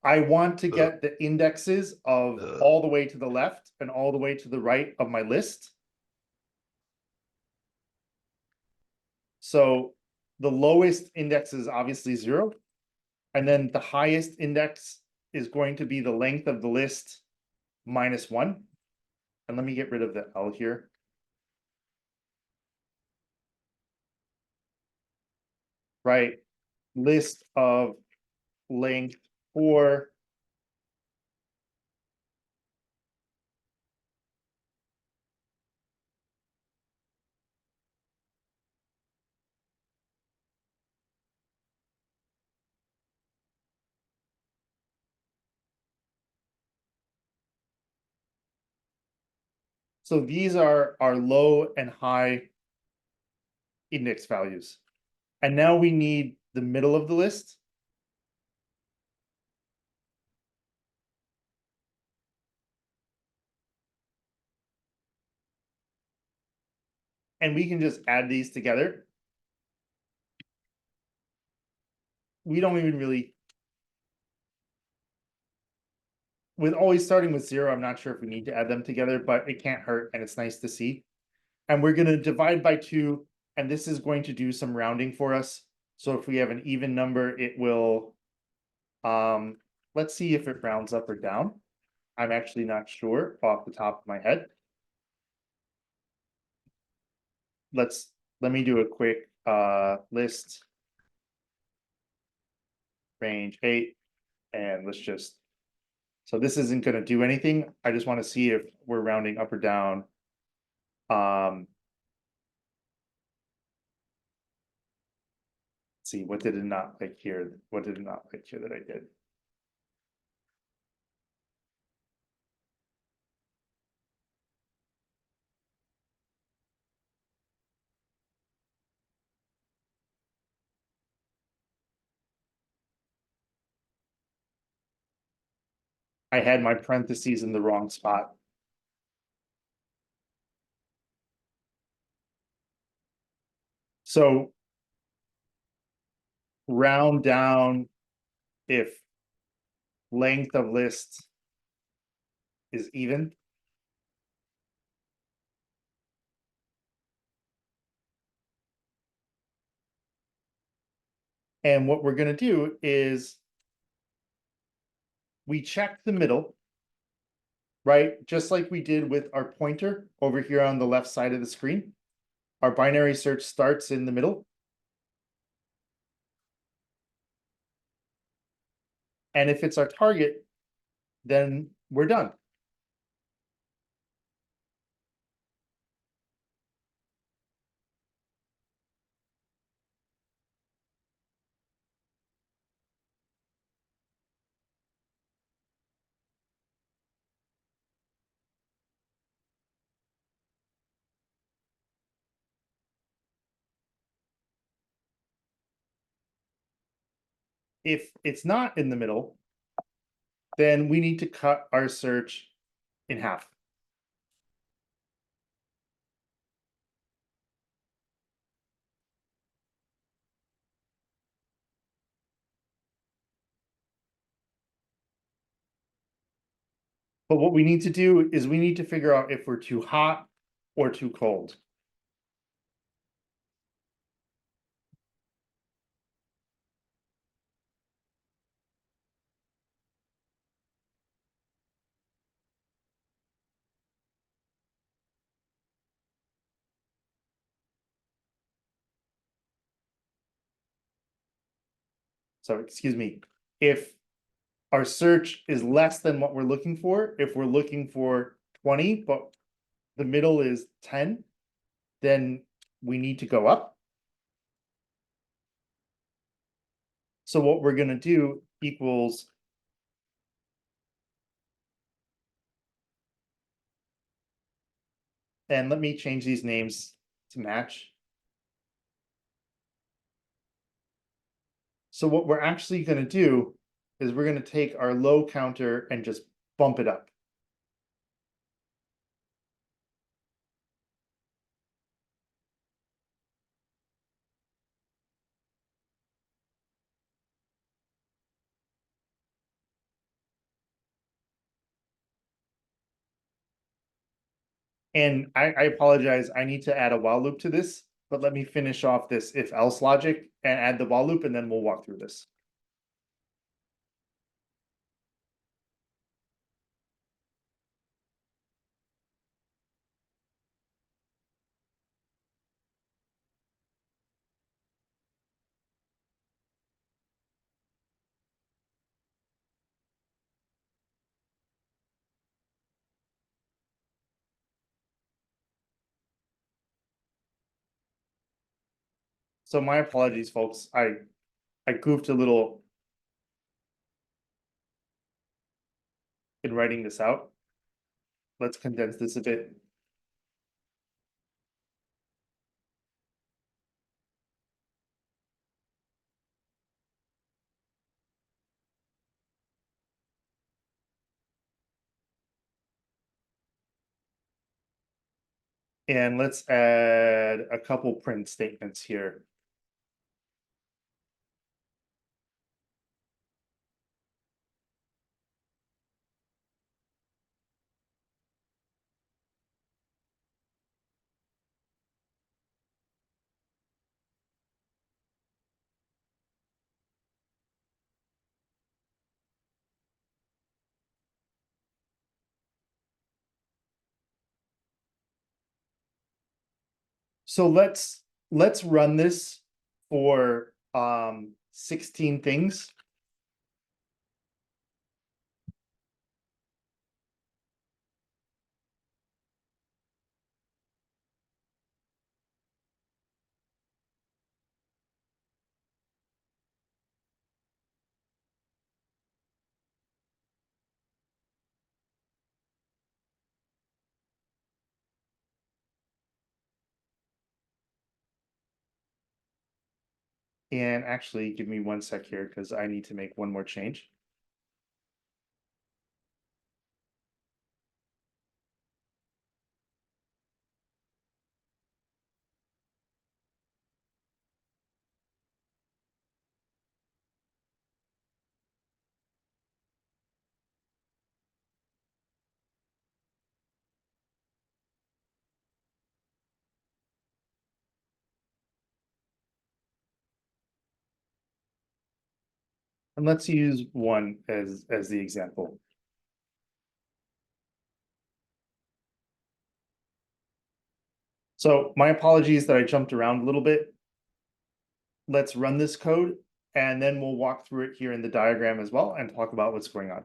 Speaker 1: I want to get the indexes of all the way to the left and all the way to the right of my list. So the lowest index is obviously 0. And then the highest index is going to be the length of the list minus 1. And let me get rid of the L here. Right, list of length 4. So these are our low and high index values. And now we need the middle of the list. And we can just add these together. We don't even really, with always starting with 0, I'm not sure if we need to add them together, but it can't hurt and it's nice to see. And we're going to divide by 2, and this is going to do some rounding for us. So if we have an even number, it will, let's see if it rounds up or down. I'm actually not sure off the top of my head. Let me do a quick list range 8, and let's just, so this isn't going to do anything. I just want to see if we're rounding up or down. See, what did it not like here? What did it not like here that I did? I had my parentheses in the wrong spot. So round down if length of list is even. And what we're going to do is we check the middle, right? Just like we did with our pointer over here on the left side of the screen. Our binary search starts in the middle. And if it's our target, then we're done. If it's not in the middle, then we need to cut our search in half. But what we need to do is we need to figure out if we're too hot or too cold. So excuse me, if our search is less than what we're looking for, if we're looking for 20, but the middle is 10, then we need to go up. So what we're gonna do equals and let me change these names to match. So what we're actually gonna do is we're gonna take our low counter and just bump it up. And I apologize, I need to add a while loop to this, but let me finish off this if else logic and add the while loop and then we'll walk through this. So my apologies, folks. I goofed a little in writing this out. Let's condense this a bit. And let's add a couple print statements here. So let's run this for 16 things. And actually give me 1 sec here because I need to make one more change. And let's use one as the example. So my apologies that I jumped around a little bit. Let's run this code and then we'll walk through it here in the diagram as well and talk about what's going on.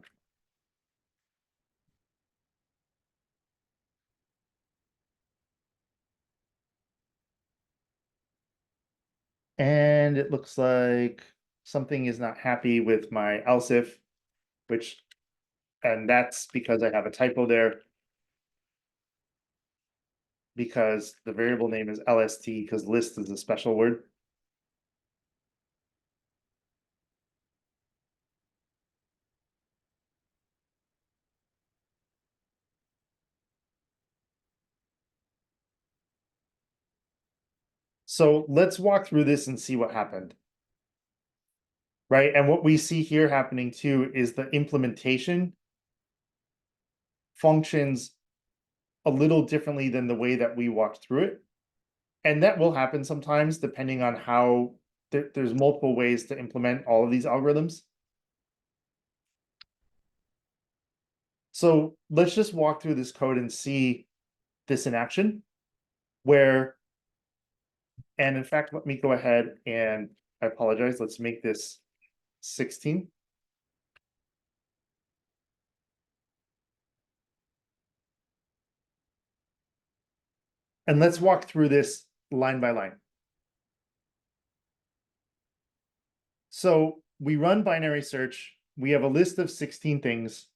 Speaker 1: And it looks like something is not happy with my else if, and that's because I have a typo there. Because the variable name is LST because list is a special word. So let's walk through this and see what happened. Right, and what we see here happening too is the implementation functions a little differently than the way that we walked through it. And that will happen sometimes depending on how there's multiple ways to implement all of these algorithms. So let's just walk through this code and see this in action where, and in fact, let me go ahead and I apologize. Let's make this 16. And let's walk through this line by line. So we run binary search. We have a list of 16 things.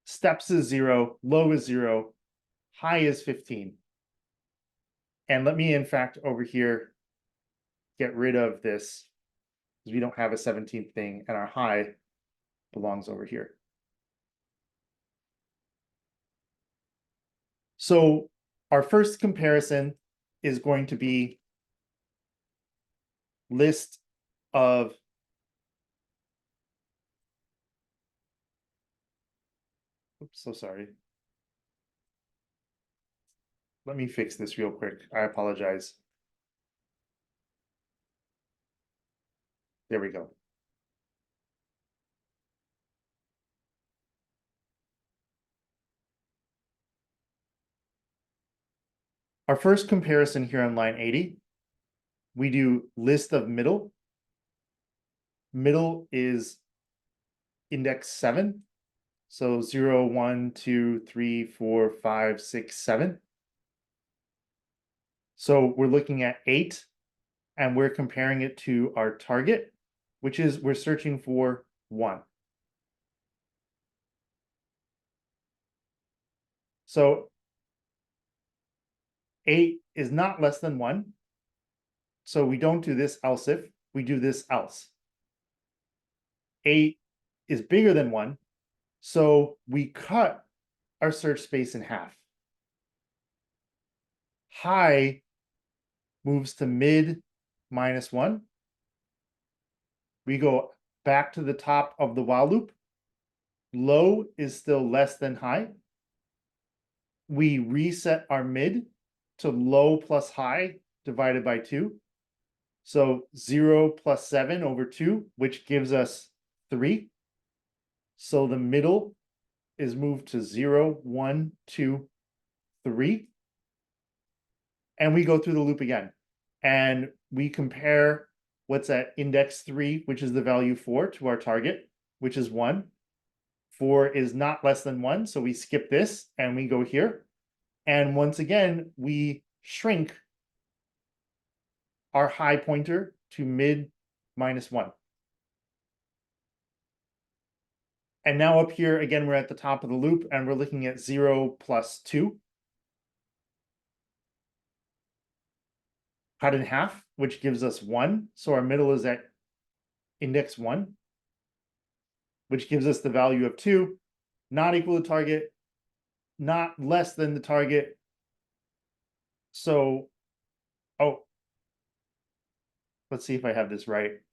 Speaker 1: Steps is 0, low is 0, high is 15. And let me, in fact, over here, get rid of this because we don't have a 17th thing, and our high belongs over here. So our first comparison is going to be list of oops, so sorry. Let me fix this real quick. I apologize. There we go. Our first comparison here on line 80, we do list of middle. Middle is index 7. So 0, 1, 2, 3, 4, 5, 6, 7. So we're looking at 8, and we're comparing it to our target, which is we're searching for 1. So 8 is not less than 1. So we don't do this else if, we do this else. 8 is bigger than 1. So we cut our search space in half. High moves to mid -1. We go back to the top of the while loop. Low is still less than high. We reset our mid to low plus high divided by 2. So 0 plus 7 over 2, which gives us 3. So the middle is moved to 0, 1, 2, 3. And we go through the loop again. And we compare what's at index 3, which is the value 4, to our target, which is 1. 4 is not less than 1, so we skip this and we go here. And once again, we shrink our high pointer to mid -1. And now up here, again, we're at the top of the loop and we're looking at 0 plus 2. Cut in half, which gives us 1. So our middle is at index 1, which gives us the value of 2, not equal to target, not less than the target. So, oh, let's see if I have this right.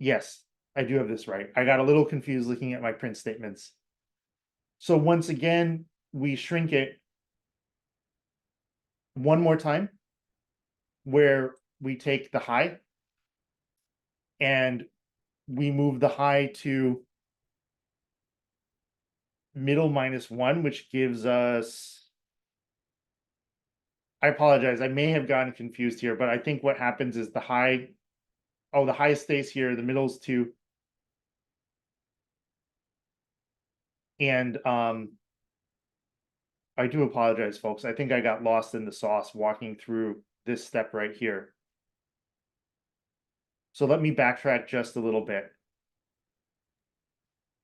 Speaker 1: Yes, I do have this right. I got a little confused looking at my print statements. So once again, we shrink it one more time, where we take the high and we move the high to middle -1, which gives us, I apologize, I may have gotten confused here, but I think what happens is the high, oh, the high stays here, the middle's 2. And I do apologize, folks. I think I got lost in the sauce walking through this step right here. So let me backtrack just a little bit.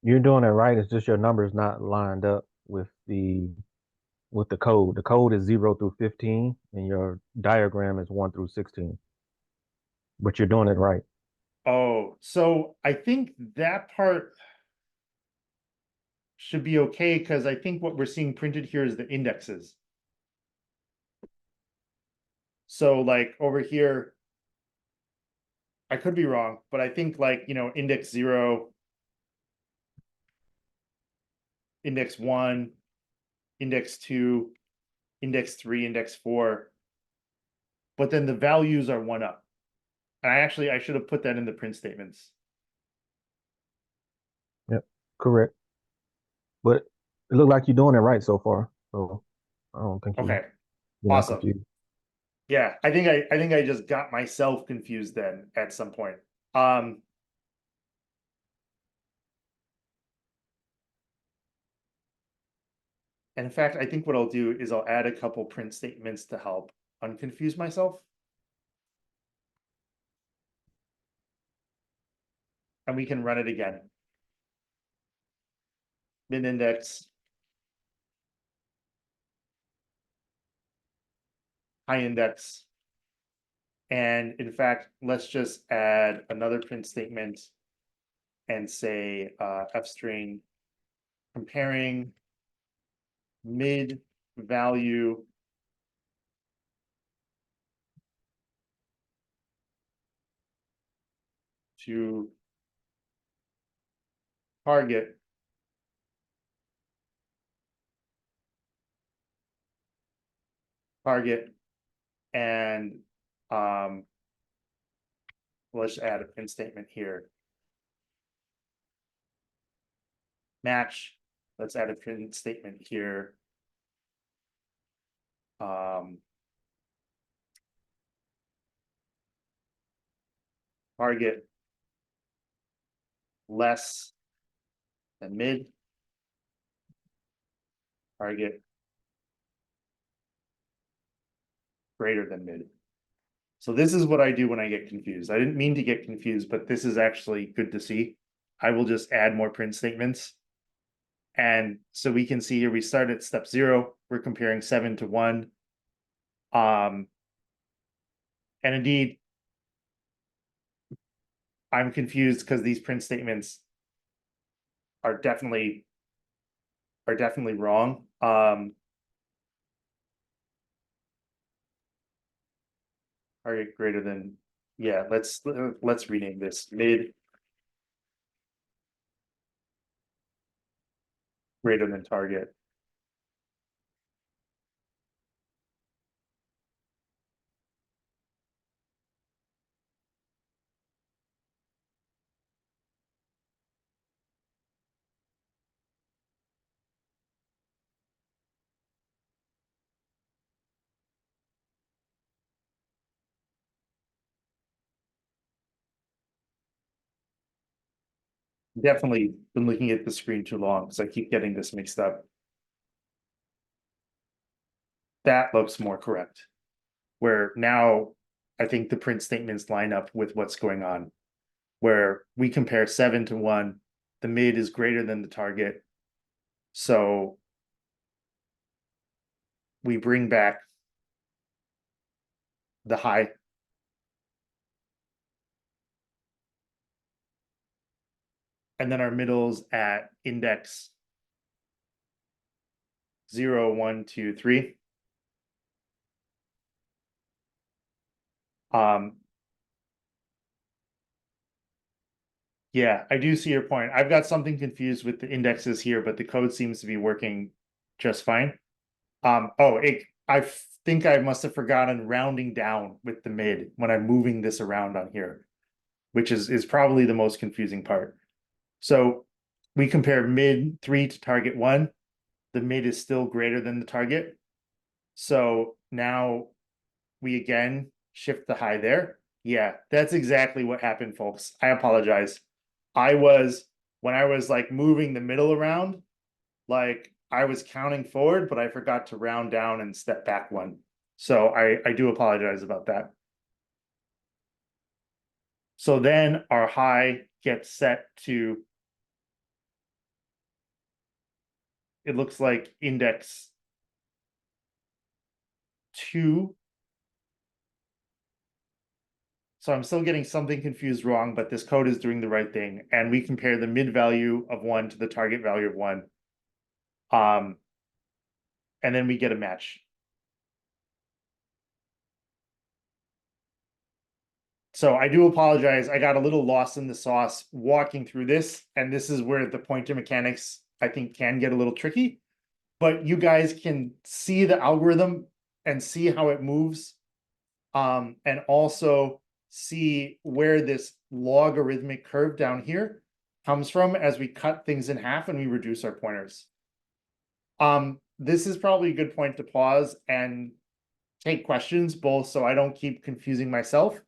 Speaker 2: You're doing it right. It's just your numbers not lined up with the code. The code is 0 through 15, and your diagram is 1 through 16. But you're doing it right.
Speaker 1: Oh, so I think that part should be okay, because I think what we're seeing printed here is the indexes. So like over here, I could be wrong, but I think like, index 0, index 1, index 2, index 3, index 4, but then the values are 1 up. And I should have put that in the print statements.
Speaker 2: Yep, correct. But it looked like you're doing it right so far. So I don't think
Speaker 1: Okay,
Speaker 2: you're not
Speaker 1: awesome.
Speaker 2: confused.
Speaker 1: Yeah, I think I just got myself confused then at some point. And in fact, I think what I'll do is I'll add a couple print statements to help unconfuse myself. And we can run it again. Min index. High index. And in fact, let's just add another print statement and say f string comparing mid value to target and let's add a print statement here. Match. Let's add a print statement here. Target less than mid. Target greater than mid. So this is what I do when I get confused. I didn't mean to get confused, but this is actually good to see. I will just add more print statements. And so we can see here, we start at step 0. We're comparing 7 to 1. And indeed, I'm confused because these print statements are definitely wrong. Target greater than, yeah, let's rename this mid greater than target. Definitely been looking at the screen too long because I keep getting this mixed up. That looks more correct. Where now I think the print statements line up with what's going on. Where we compare 7 to 1, the mid is greater than the target. So we bring back the high. And then our middles at index 0, 1, 2, 3. Yeah, I do see your point. I've got something confused with the indexes here, but the code seems to be working just fine. I think I must have forgotten rounding down with the mid when I'm moving this around on here, which is probably the most confusing part. So we compare mid 3 to target 1. The mid is still greater than the target. So now we again shift the high there. Yeah, that's exactly what happened, folks. I apologize. When I was like moving the middle around, like I was counting forward, but I forgot to round down and step back 1. So I do apologize about that. So then our high gets set to, it looks like index 2. So I'm still getting something confused wrong, but this code is doing the right thing. And we compare the mid value of 1 to the target value of 1. And then we get a match. So I do apologize. I got a little lost in the sauce walking through this. And this is where the pointer mechanics, I think, can get a little tricky. But you guys can see the algorithm and see how it moves. And also see where this logarithmic curve down here comes from as we cut things in half and we reduce our pointers. This is probably a good point to pause and take questions, both so I don't keep confusing myself,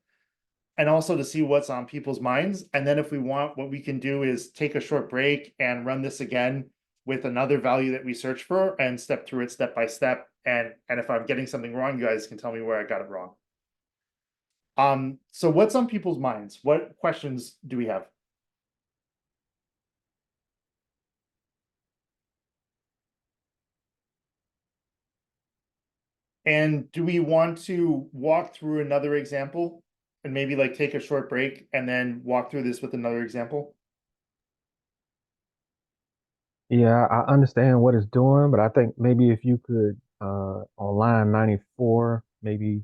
Speaker 1: and also to see what's on people's minds. And then if we want, what we can do is take a short break and run this again with another value that we search for and step through it step by step. And if I'm getting something wrong, you guys can tell me where I got it wrong. So what's on people's minds? What questions do we have? And do we want to walk through another example and maybe like take a short break and then walk through this with another example?
Speaker 2: Yeah, I understand what it's doing, but I think maybe if you could on line 94, maybe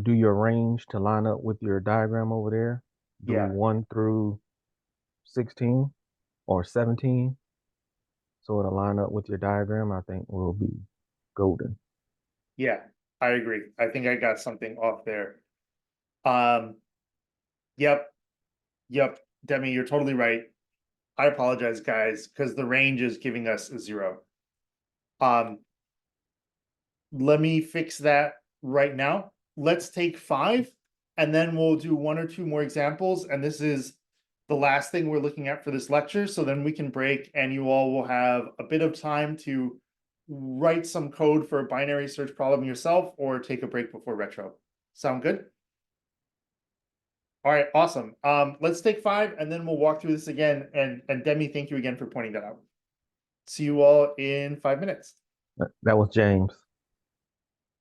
Speaker 2: do your range to line up with your diagram over there. Do
Speaker 1: Yeah.
Speaker 2: 1 through 16 or 17. So it'll line up with your diagram, I think will be golden.
Speaker 1: Yeah, I agree. I think I got something off there. Um, yep, yep, Demi, you're totally right. I apologize, guys, because the range is giving us a 0. Let me fix that right now. Let's take 5, and then we'll do 1 or 2 more examples. And this is the last thing we're looking at for this lecture. So then we can break, and you all will have a bit of time to write some code for a binary search problem yourself, or take a break before retro. Sound good? All right, awesome. Let's take 5, and then we'll walk through this again. And Demi, thank you again for pointing that out. See you all in 5 minutes.
Speaker 2: That was James.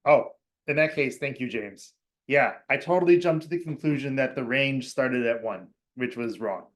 Speaker 1: Oh, in that case, thank you, James. Yeah, I totally jumped to the conclusion that the range started at 1, which was wrong.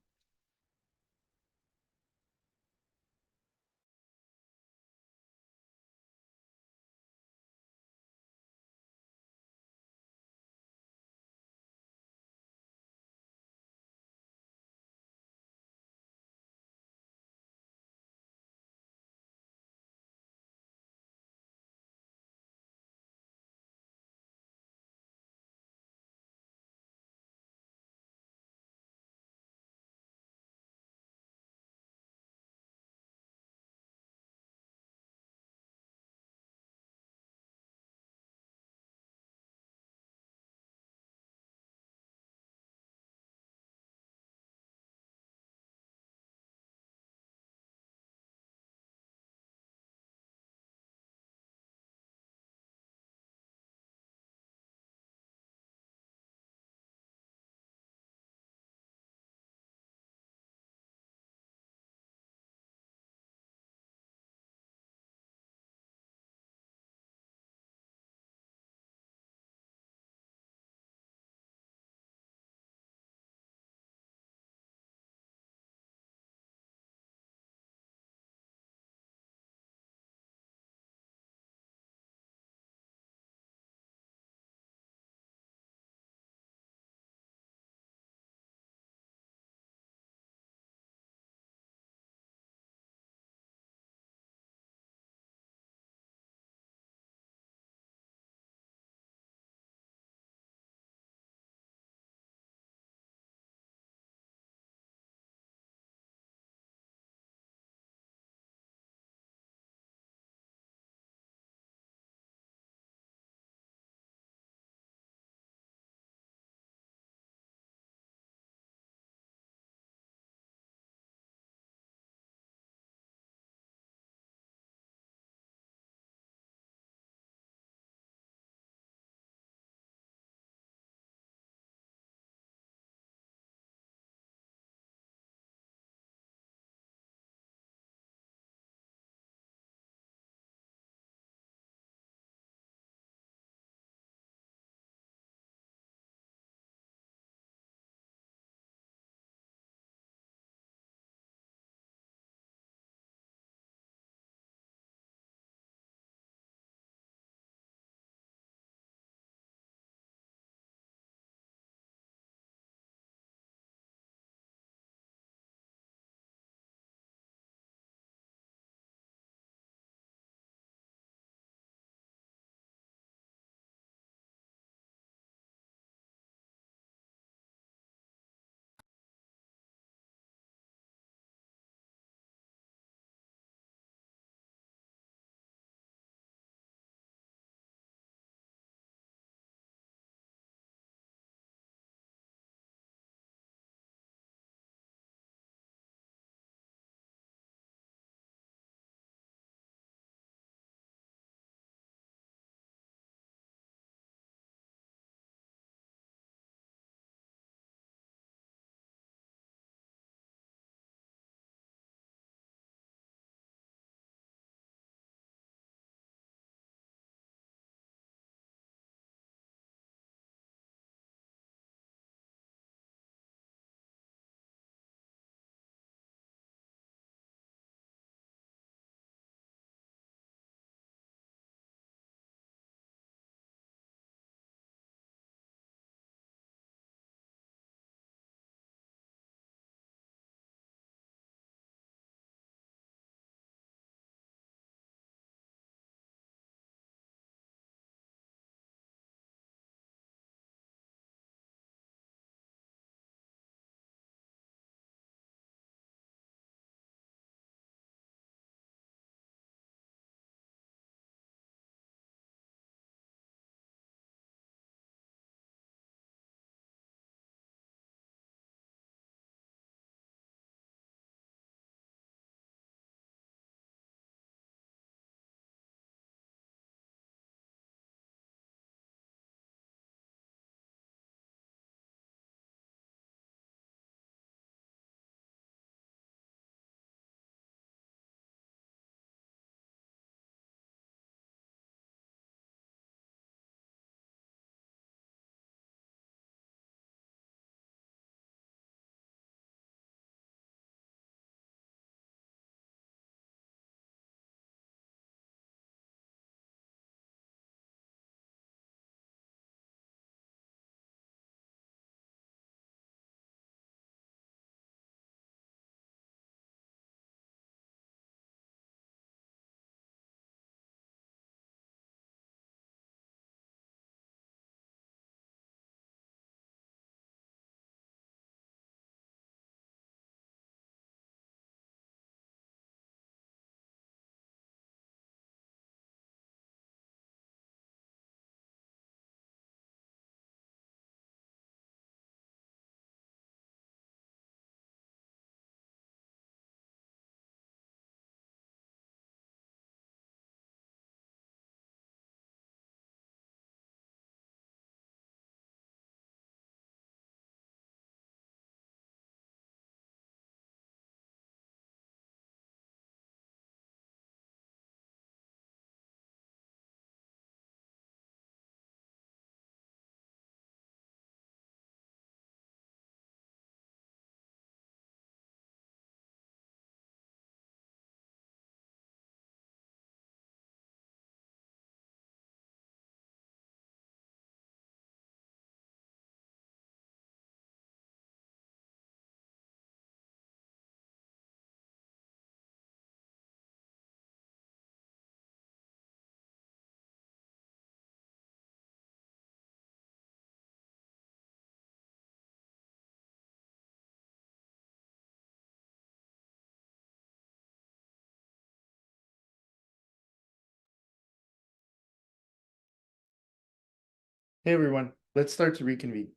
Speaker 1: Hey, everyone, let's start to reconvene.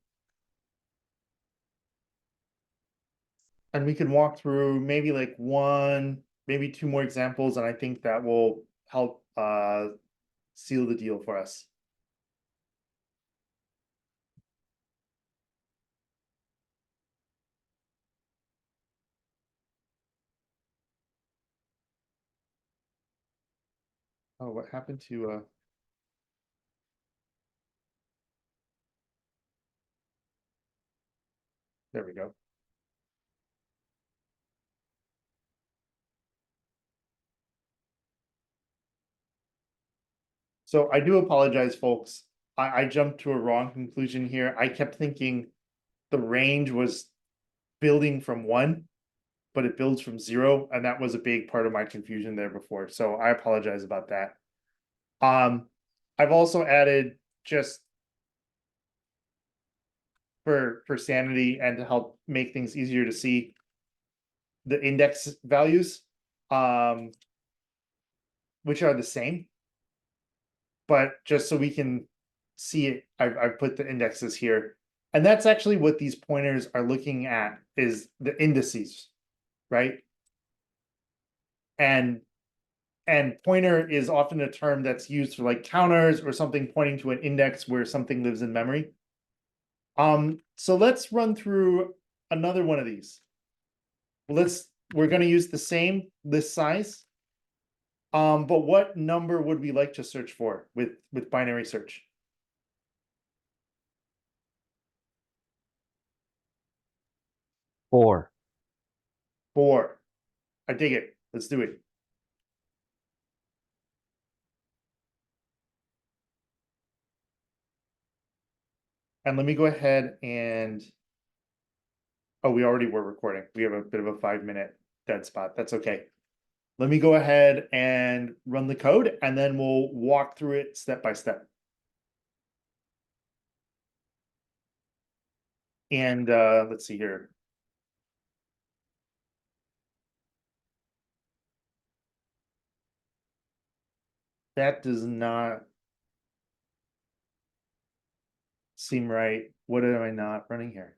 Speaker 1: And we can walk through maybe like one, maybe two more examples, and I think that will help seal the deal for us. Oh, what happened to there we go. So I do apologize, folks. I jumped to a wrong conclusion here. I kept thinking the range was building from 1, but it builds from 0, and that was a big part of my confusion there before. So I apologize about that. I've also added, just for sanity and to help make things easier to see, the index values, which are the same. But just so we can see it, I've put the indexes here. And that's actually what these pointers are looking at, is the indices, right? And pointer is often a term that's used for like counters or something pointing to an index where something lives in memory. So let's run through another one of these. We're going to use the same list size. But what number would we like to search for with binary search?
Speaker 2: Four.
Speaker 1: 4. I dig it. Let's do it. And let me go ahead and, oh, we already were recording. We have a bit of a 5-minute dead spot. That's okay. Let me go ahead and run the code, and then we'll walk through it step by step. And let's see here. That does not seem right. What am I not running here?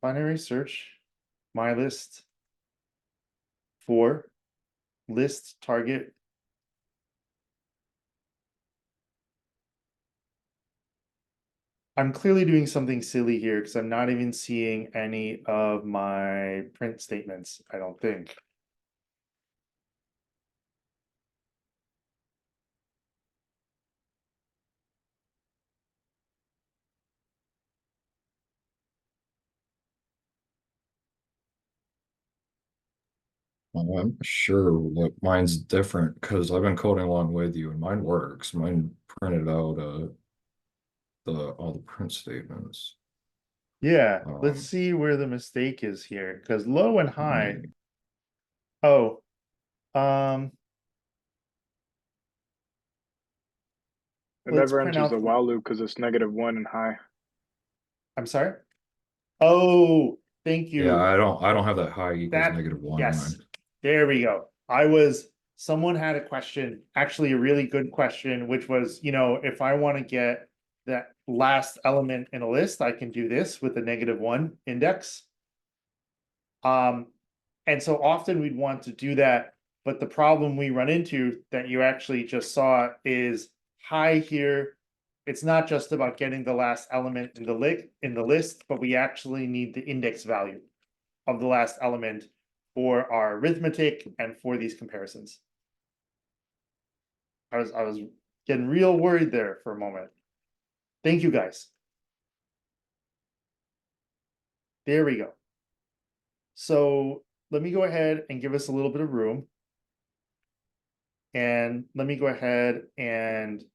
Speaker 1: Binary search, my list, 4, list target. I'm clearly doing something silly here because I'm not even seeing any of my print statements, I don't think.
Speaker 5: I'm sure what mine's different because I've been coding along with you and mine works. Mine printed out all the print statements.
Speaker 1: Yeah, let's
Speaker 5: Um,
Speaker 1: see where the mistake is here, because low and high.
Speaker 5: right.
Speaker 1: Oh, um,
Speaker 3: It
Speaker 1: let's
Speaker 3: never
Speaker 1: print
Speaker 3: enters
Speaker 1: out
Speaker 3: the
Speaker 1: the,
Speaker 3: while loop because it's -1 and high.
Speaker 1: I'm sorry. Oh, thank
Speaker 5: Yeah,
Speaker 1: you.
Speaker 5: I don't have that high equals
Speaker 1: That,
Speaker 5: -1 in
Speaker 1: yes,
Speaker 5: mine.
Speaker 1: there we go. Someone had a question, actually a really good question, which was, if I want to get that last element in a list, I can do this with a -1 index. And so often we'd want to do that, but the problem we run into that you actually just saw is high here. It's not just about getting the last element in the list, but we actually need the index value of the last element for our arithmetic and for these comparisons. I was getting real worried there for a moment. Thank you, guys. There we go. So let me go ahead and give us a little bit of room. And let me go ahead and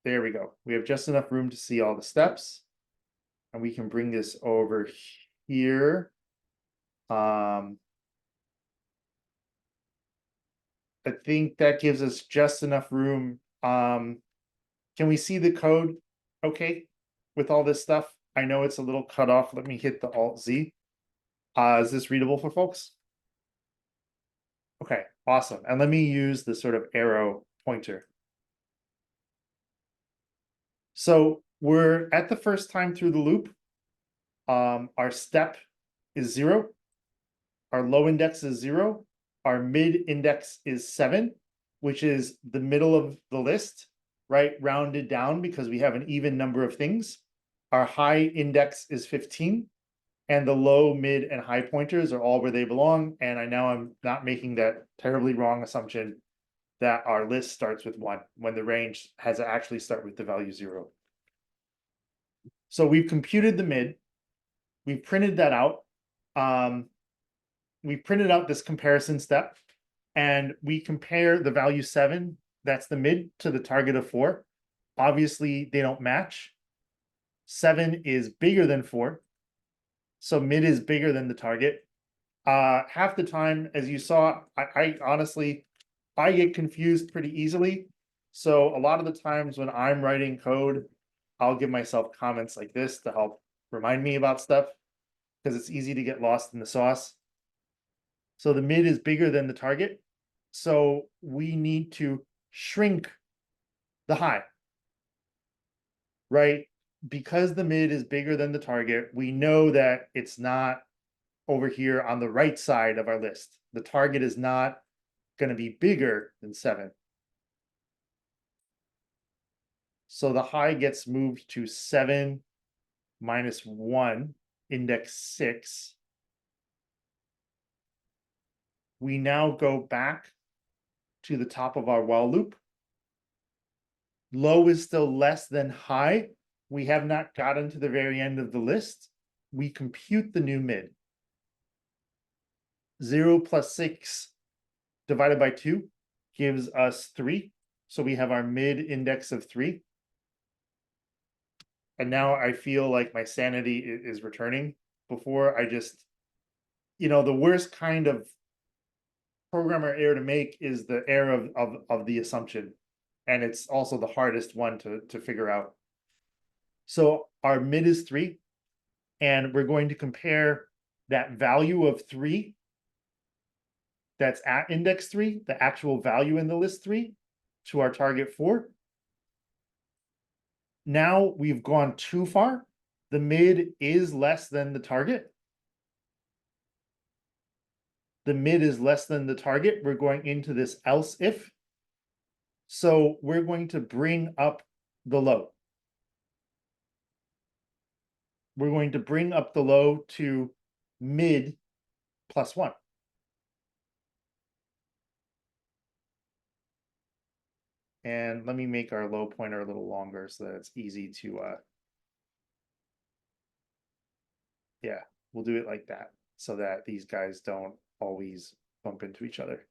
Speaker 1: there we go. We have just enough room to see all the steps. And we can bring this over here. I think that gives us just enough room. Can we see the code okay with all this stuff? I know it's a little cut off. Let me hit the Alt Z. Is this readable for folks? Okay, awesome. And let me use the sort of arrow pointer. So we're at the first time through the loop. Our step is 0. Our low index is 0. Our mid index is 7, which is the middle of the list, right? Rounded down because we have an even number of things. Our high index is 15. And the low, mid, and high pointers are all where they belong. And I'm not making that terribly wrong assumption that our list starts with 1 when the range has to actually start with the value 0. So we've computed the mid. We've printed that out. We printed out this comparison step, and we compare the value 7, that's the mid, to the target of 4. Obviously, they don't match. 7 is bigger than 4. So mid is bigger than the target. Half the time, as you saw, I honestly, I get confused pretty easily. So a lot of the times when I'm writing code, I'll give myself comments like this to help remind me about stuff, because it's easy to get lost in the sauce. So the mid is bigger than the target. So we need to shrink the high, right? Because the mid is bigger than the target, we know that it's not over here on the right side of our list. The target is not going to be bigger than 7. So the high gets moved to 7 minus 1, index 6. We now go back to the top of our while loop. Low is still less than high. We have not gotten to the very end of the list. We compute the new mid. 0 plus 6 divided by 2 gives us 3. So we have our mid index of 3. And now I feel like my sanity is returning. Before, I just, the worst kind of programmer error to make is the error of the assumption. And it's also the hardest one to figure out. So our mid is 3. And we're going to compare that value of 3 that's at index 3, the actual value in the list 3, to our target 4. Now we've gone too far. The mid is less than the target. The mid is less than the target. We're going into this else if. So we're going to bring up the low. We're going to bring up the low to mid plus 1. And let me make our low pointer a little longer so that it's easy to, yeah, we'll do it like that so that these guys don't always bump into each other.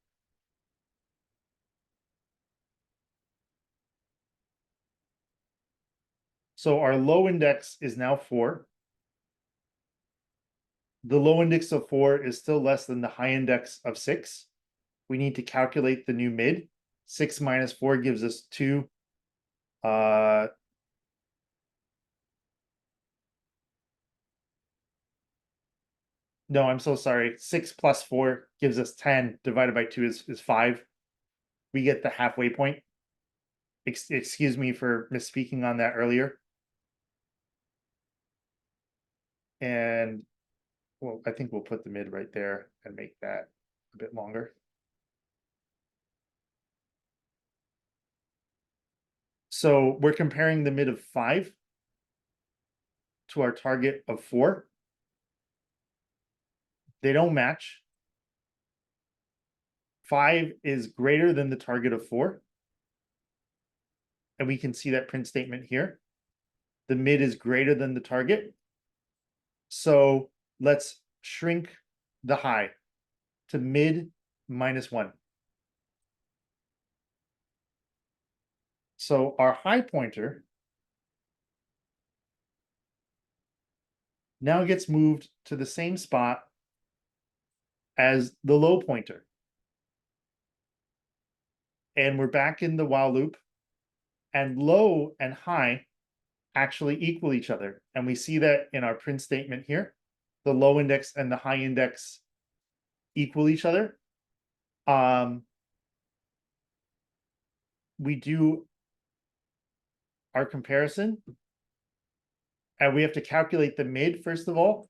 Speaker 1: So our low index is now 4. The low index of 4 is still less than the high index of 6. We need to calculate the new mid. 6 minus 4 gives us 2. No, I'm so sorry. 6 plus 4 gives us 10. Divided by 2 is 5. We get the halfway point. Excuse me for misspeaking on that earlier. And well, I think we'll put the mid right there and make that a bit longer. So we're comparing the mid of 5 to our target of 4. They don't match. 5 is greater than the target of 4. And we can see that print statement here. The mid is greater than the target. So let's shrink the high to mid minus 1. So our high pointer now gets moved to the same spot as the low pointer. And we're back in the while loop, and low and high actually equal each other. And we see that in our print statement here. the low index and the high index equal each other. We do our comparison, and we have to calculate the mid first of all,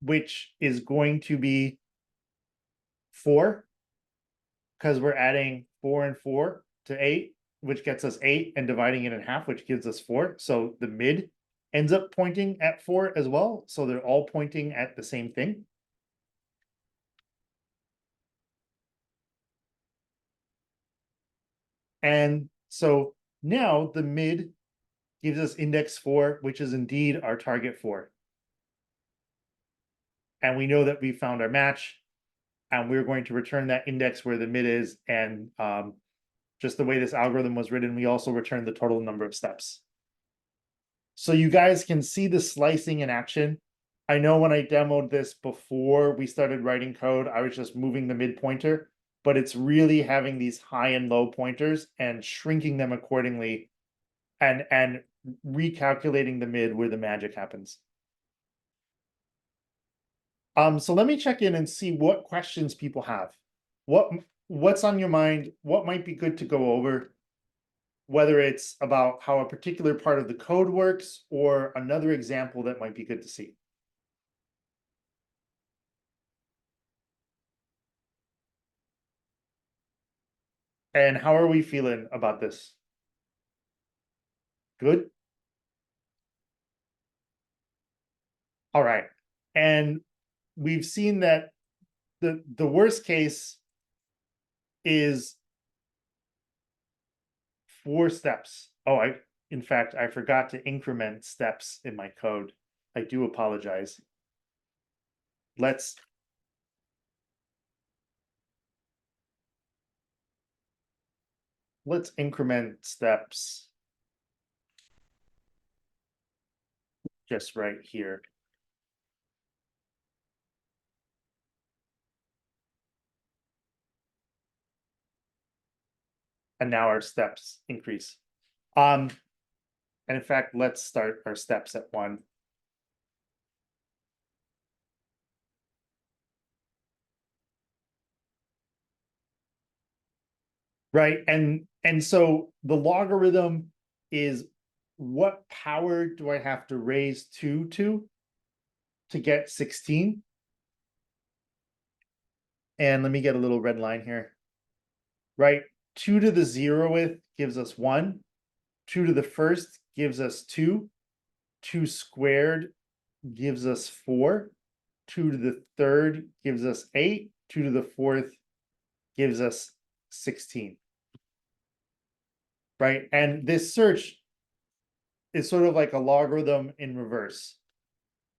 Speaker 1: which is going to be 4, because we're adding 4 and 4 to 8, which gets us 8, and dividing it in half, which gives us 4. So the mid ends up pointing at 4 as well. So they're all pointing at the same thing. And so now the mid gives us index 4, which is indeed our target 4. And we know that we found our match, and we're going to return that index where the mid is. And just the way this algorithm was written, we also return the total number of steps. So you guys can see the slicing in action. I know when I demoed this before we started writing code, I was just moving the mid pointer, but it's really having these high and low pointers and shrinking them accordingly, and recalculating the mid where the magic happens. So let me check in and see what questions people have. What's on your mind? What might be good to go over? Whether it's about how a particular part of the code works or another example that might be good to see. And how are we feeling about this? Good? All right. And we've seen that the worst case is 4 steps. Oh, in fact, I forgot to increment steps in my code. I do apologize. Let's increment steps just right here. And now our steps increase. And in fact, let's start our steps at 1. Right, and so the logarithm is what power do I have to raise 2 to get 16? And let me get a little red line here. Right, 2 to the 0th gives us 1. 2 to the 1st gives us 2. 2 squared gives us 4. 2 to the 3rd gives us 8. 2 to the 4th gives us 16. Right, and this search is sort of like a logarithm in reverse.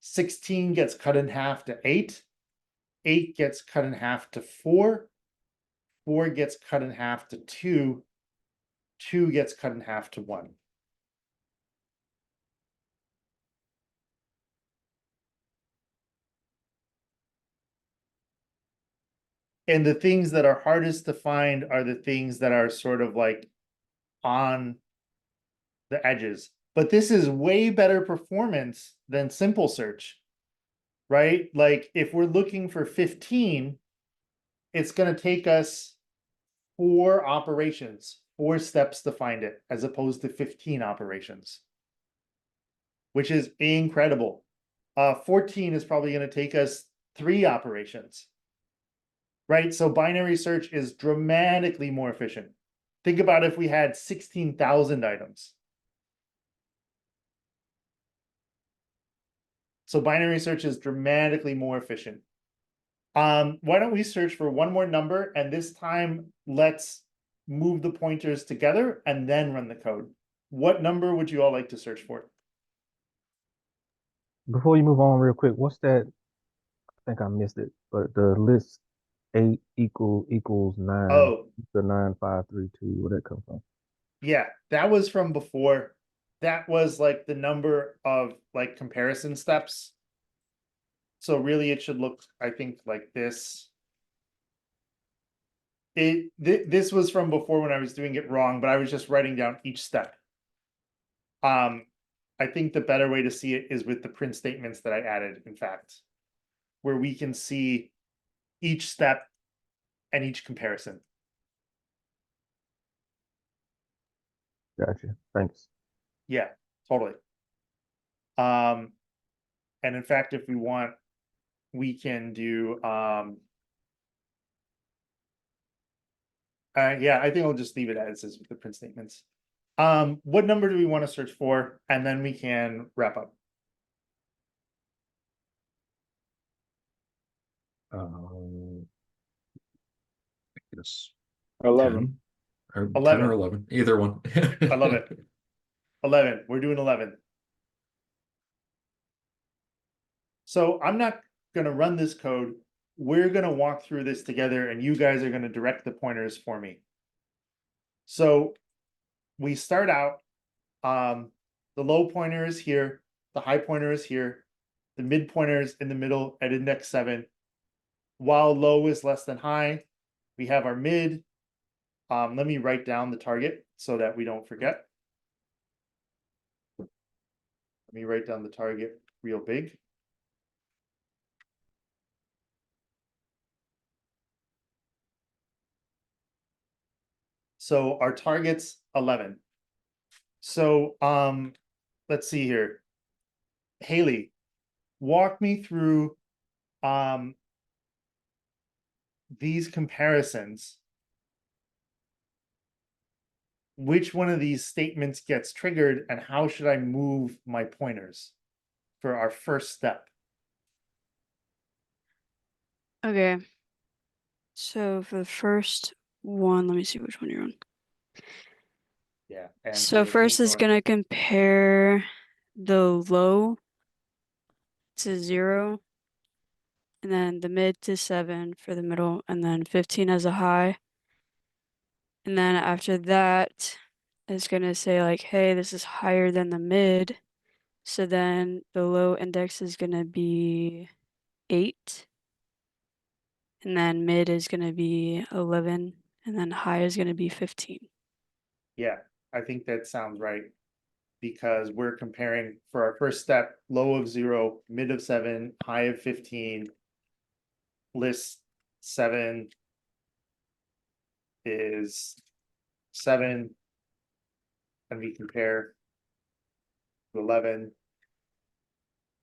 Speaker 1: 16 gets cut in half to 8. 8 gets cut in half to 4. 4 gets cut in half to 2. 2 gets cut in half to 1. And the things that are hardest to find are the things that are sort of like on the edges. But this is way better performance than simple search, right? Like if we're looking for 15, it's going to take us 4 operations, 4 steps to find it, as opposed to 15 operations, which is incredible. 14 is probably going to take us 3 operations, right? So binary search is dramatically more efficient. Think about if we had 16,000 items. So binary search is dramatically more efficient. Why don't we search for one more number, and this time let's move the pointers together and then run the code. What number would you all like to search for?
Speaker 2: Before you move on real quick, what's that? I think I missed it, but the list 8 equals 9.
Speaker 1: Oh,
Speaker 2: The 9532, where that come from?
Speaker 1: yeah, that was from before. That was like the number of like comparison steps. So really it should look, I think, like this. This was from before when I was doing it wrong, but I was just writing down each step. I think the better way to see it is with the print statements that I added, in fact. where we can see each step and each comparison.
Speaker 2: Gotcha. Thanks.
Speaker 1: Yeah, totally. And in fact, if we want, we can do, yeah, I think I'll just leave it as is with the print statements. What number do we want to search for? And then we can wrap up.
Speaker 5: I guess
Speaker 3: 11.
Speaker 5: 10 or 10
Speaker 1: 11.
Speaker 5: or 11, either one.
Speaker 1: I love it. 11. We're doing 11. So I'm not going to run this code. We're going to walk through this together and you guys are going to direct the pointers for me. So we start out, the low pointer is here, the high pointer is here, the mid pointer is in the middle at index 7. While low is less than high, we have our mid. Let me write down the target so that we don't forget. Let me write down the target real big. So our target's 11. So let's see here. Haley, walk me through these comparisons. Which one of these statements gets triggered and how should I move my pointers for our first step?
Speaker 6: Okay. So for the first one, let me see which one you're on.
Speaker 1: Yeah. And
Speaker 6: So first it's gonna compare the low to 0, and then the mid to 7 for the middle, and then 15 as a high. And then after that, it's gonna say like, hey, this is higher than the mid. So then the low index is gonna be 8. And then mid is gonna be 11, and then high is gonna be 15.
Speaker 1: Yeah, I think that sounds right. Because we're comparing for our first step, low of 0, mid of 7, high of 15. List 7 is 7. And we compare to 11.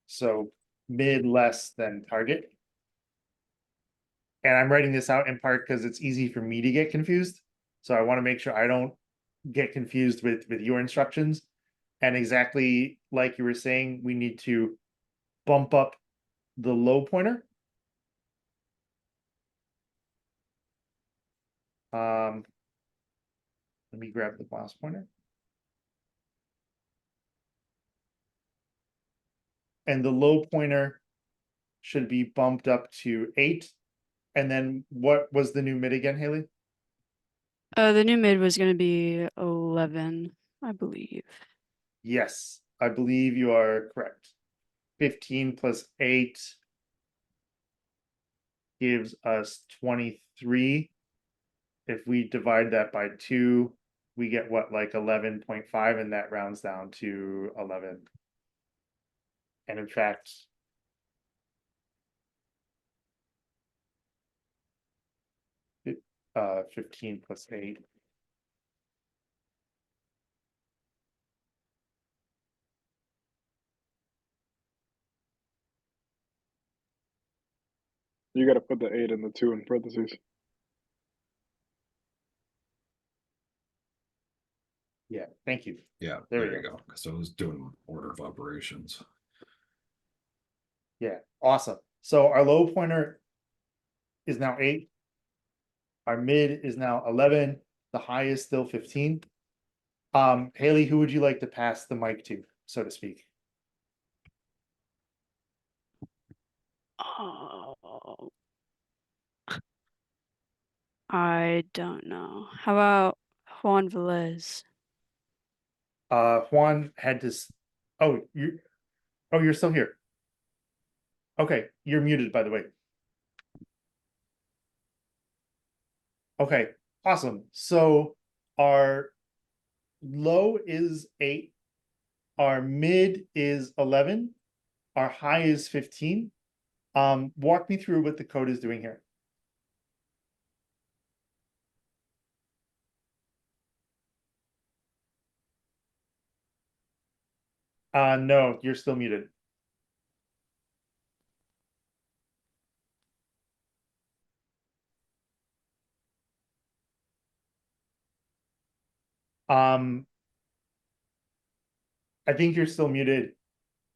Speaker 1: So mid less than target. And I'm writing this out in part because it's easy for me to get confused. So I want to make sure I don't get confused with your instructions. And exactly like you were saying, we need to bump up the low pointer. Let me grab the mouse pointer. And the low pointer should be bumped up to 8. And then what was the new mid again, Haley?
Speaker 6: The new mid was gonna be 11, I believe.
Speaker 1: Yes, I believe you are correct. 15 plus 8 gives us 23. If we divide that by 2, we get what, like 11.5, and that rounds down to 11. And in fact, it, 15 plus 8.
Speaker 3: You got to put the 8 and the 2 in parentheses.
Speaker 1: Yeah, thank you.
Speaker 5: Yeah,
Speaker 1: There we
Speaker 5: there you
Speaker 1: go.
Speaker 5: go. Because I was doing order of operations.
Speaker 1: Yeah, awesome. So our low pointer is now 8. Our mid is now 11. The high is still 15. Haley, who would you like to pass the mic to, so to speak?
Speaker 6: Oh, I don't know. How about Juan Velez?
Speaker 1: Juan had to. Oh, you're still here. Okay, you're muted, by the way. Okay, awesome. So our low is 8. Our mid is 11. Our high is 15. Walk me through what the code is doing here. No, you're still muted. I think you're still muted.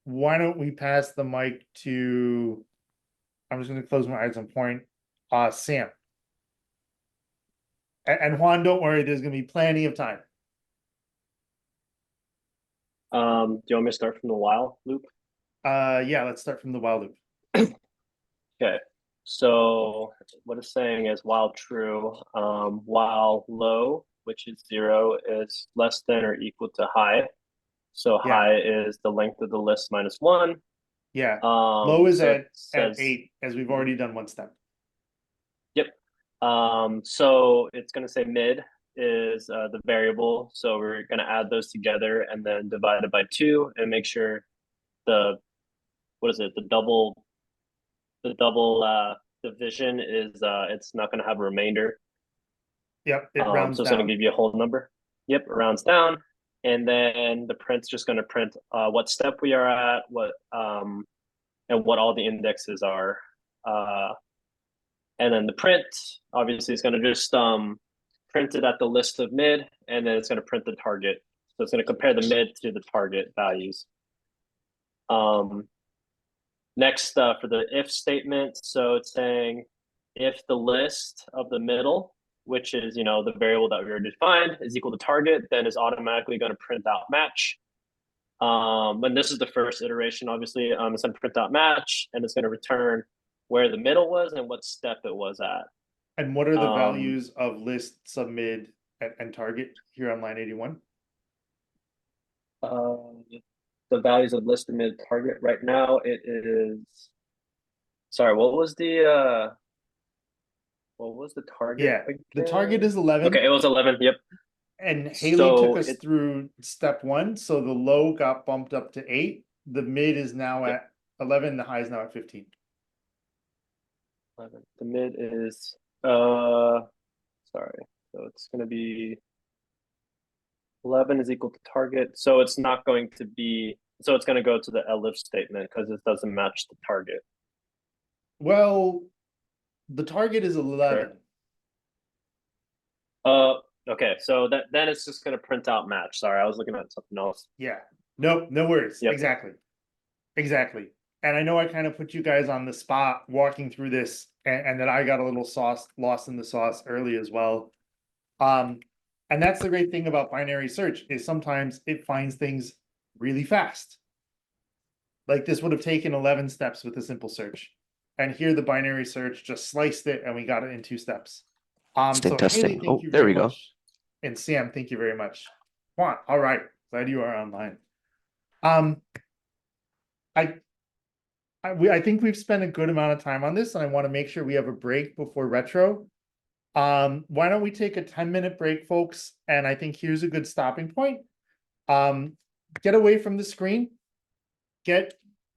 Speaker 1: Why don't we pass the mic to, I'm just gonna close my eyes on point, Sam. And Juan, don't worry, there's gonna be plenty of time.
Speaker 7: Do you want me to start from the while loop?
Speaker 1: Yeah, let's start from the while loop.
Speaker 7: Okay. So what it's saying is while true, while low, which is 0, is less than or equal to high. So
Speaker 1: Yeah.
Speaker 7: high is the length of the list minus 1.
Speaker 1: Yeah, low is
Speaker 7: so
Speaker 1: at
Speaker 7: it says,
Speaker 1: 8, as we've already done one step.
Speaker 7: Yep. So it's going to say mid is the variable. So we're going to add those together and then divide it by 2 and make sure the, what is it? The double division is it's not going to have a remainder.
Speaker 1: Yep, it rounds
Speaker 7: so it's going
Speaker 1: down.
Speaker 7: to give you a whole number. Yep, it rounds down. And then the print's just going to print what step we are at, what and what all the indexes are. And then the print obviously is going to just print it at the list of mid, and then it's going to print the target. So it's going to compare the mid to the target values. Next, for the if statement, so it's saying if the list of the middle, which is, you know, the variable that we already defined, is equal to target, then it's automatically going to print out match. And this is the first iteration, obviously. It's going to print out match, and it's going to return where the middle was and what step it was at.
Speaker 1: And what are the values of list, submid, and target here on line 81?
Speaker 7: The values of list and mid target right now, it is, sorry, what was the target?
Speaker 1: Yeah, the
Speaker 7: again?
Speaker 1: target is 11.
Speaker 7: Okay, it was 11. Yep.
Speaker 1: And Haley
Speaker 7: So
Speaker 1: took us through step 1, so the low got bumped up to 8. The mid is now at 11. The high is now at 15.
Speaker 7: 11. The mid is sorry, so it's going to be 11 is equal to target. So it's not going to be, so it's going to go to the elif statement because it doesn't match the target.
Speaker 1: Well, the target is 11.
Speaker 7: Okay, so then it's just going to print out match. Sorry, I was looking at something else.
Speaker 1: Yeah, no worries.
Speaker 7: Yep.
Speaker 1: Exactly. And I know I kind of put you guys on the spot walking through this, and that I got a little lost in the sauce early as well. And that's the great thing about binary search, is sometimes it finds things really fast. Like this would have taken 11 steps with a simple search. And here the binary search just sliced it and we got it in 2 steps. So Haley, thank you very much. And Sam, thank you very much. Juan, all right. Glad you are online. I think we've spent a good amount of time on this, and I want to make sure we have a break before retro. Why don't we take a 10-minute break, folks? And I think here's a good stopping point. Get away from the screen.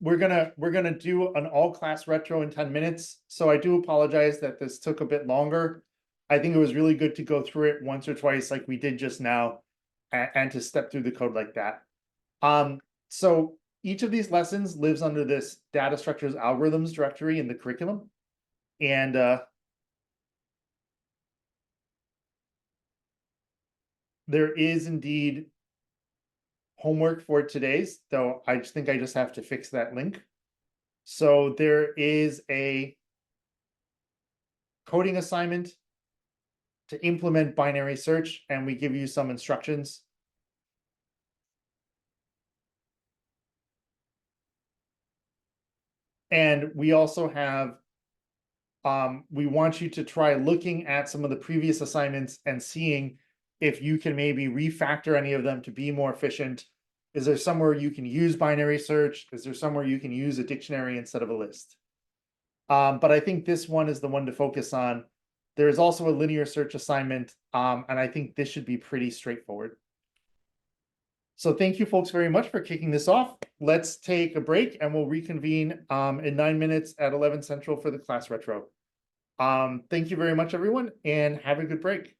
Speaker 1: We're gonna do an all-class retro in 10 minutes. So I do apologize that this took a bit longer. I think it was really good to go through it once or twice like we did just now, and to step through the code like that. So each of these lessons lives under this data structures algorithms directory in the curriculum. And there is indeed homework for today's, though I just think I just have to fix that link. So there is a coding assignment to implement binary search, and we give you some instructions. And we also have, we want you to try looking at some of the previous assignments and seeing if you can maybe refactor any of them to be more efficient. Is there somewhere you can use binary search? Is there somewhere you can use a dictionary instead of a list? But I think this one is the one to focus on. There is also a linear search assignment, and I think this should be pretty straightforward. So thank you folks very much for kicking this off. Let's take a break and we'll reconvene in 9 minutes at 11 Central for the class retro. Thank you very much, everyone, and have a good break.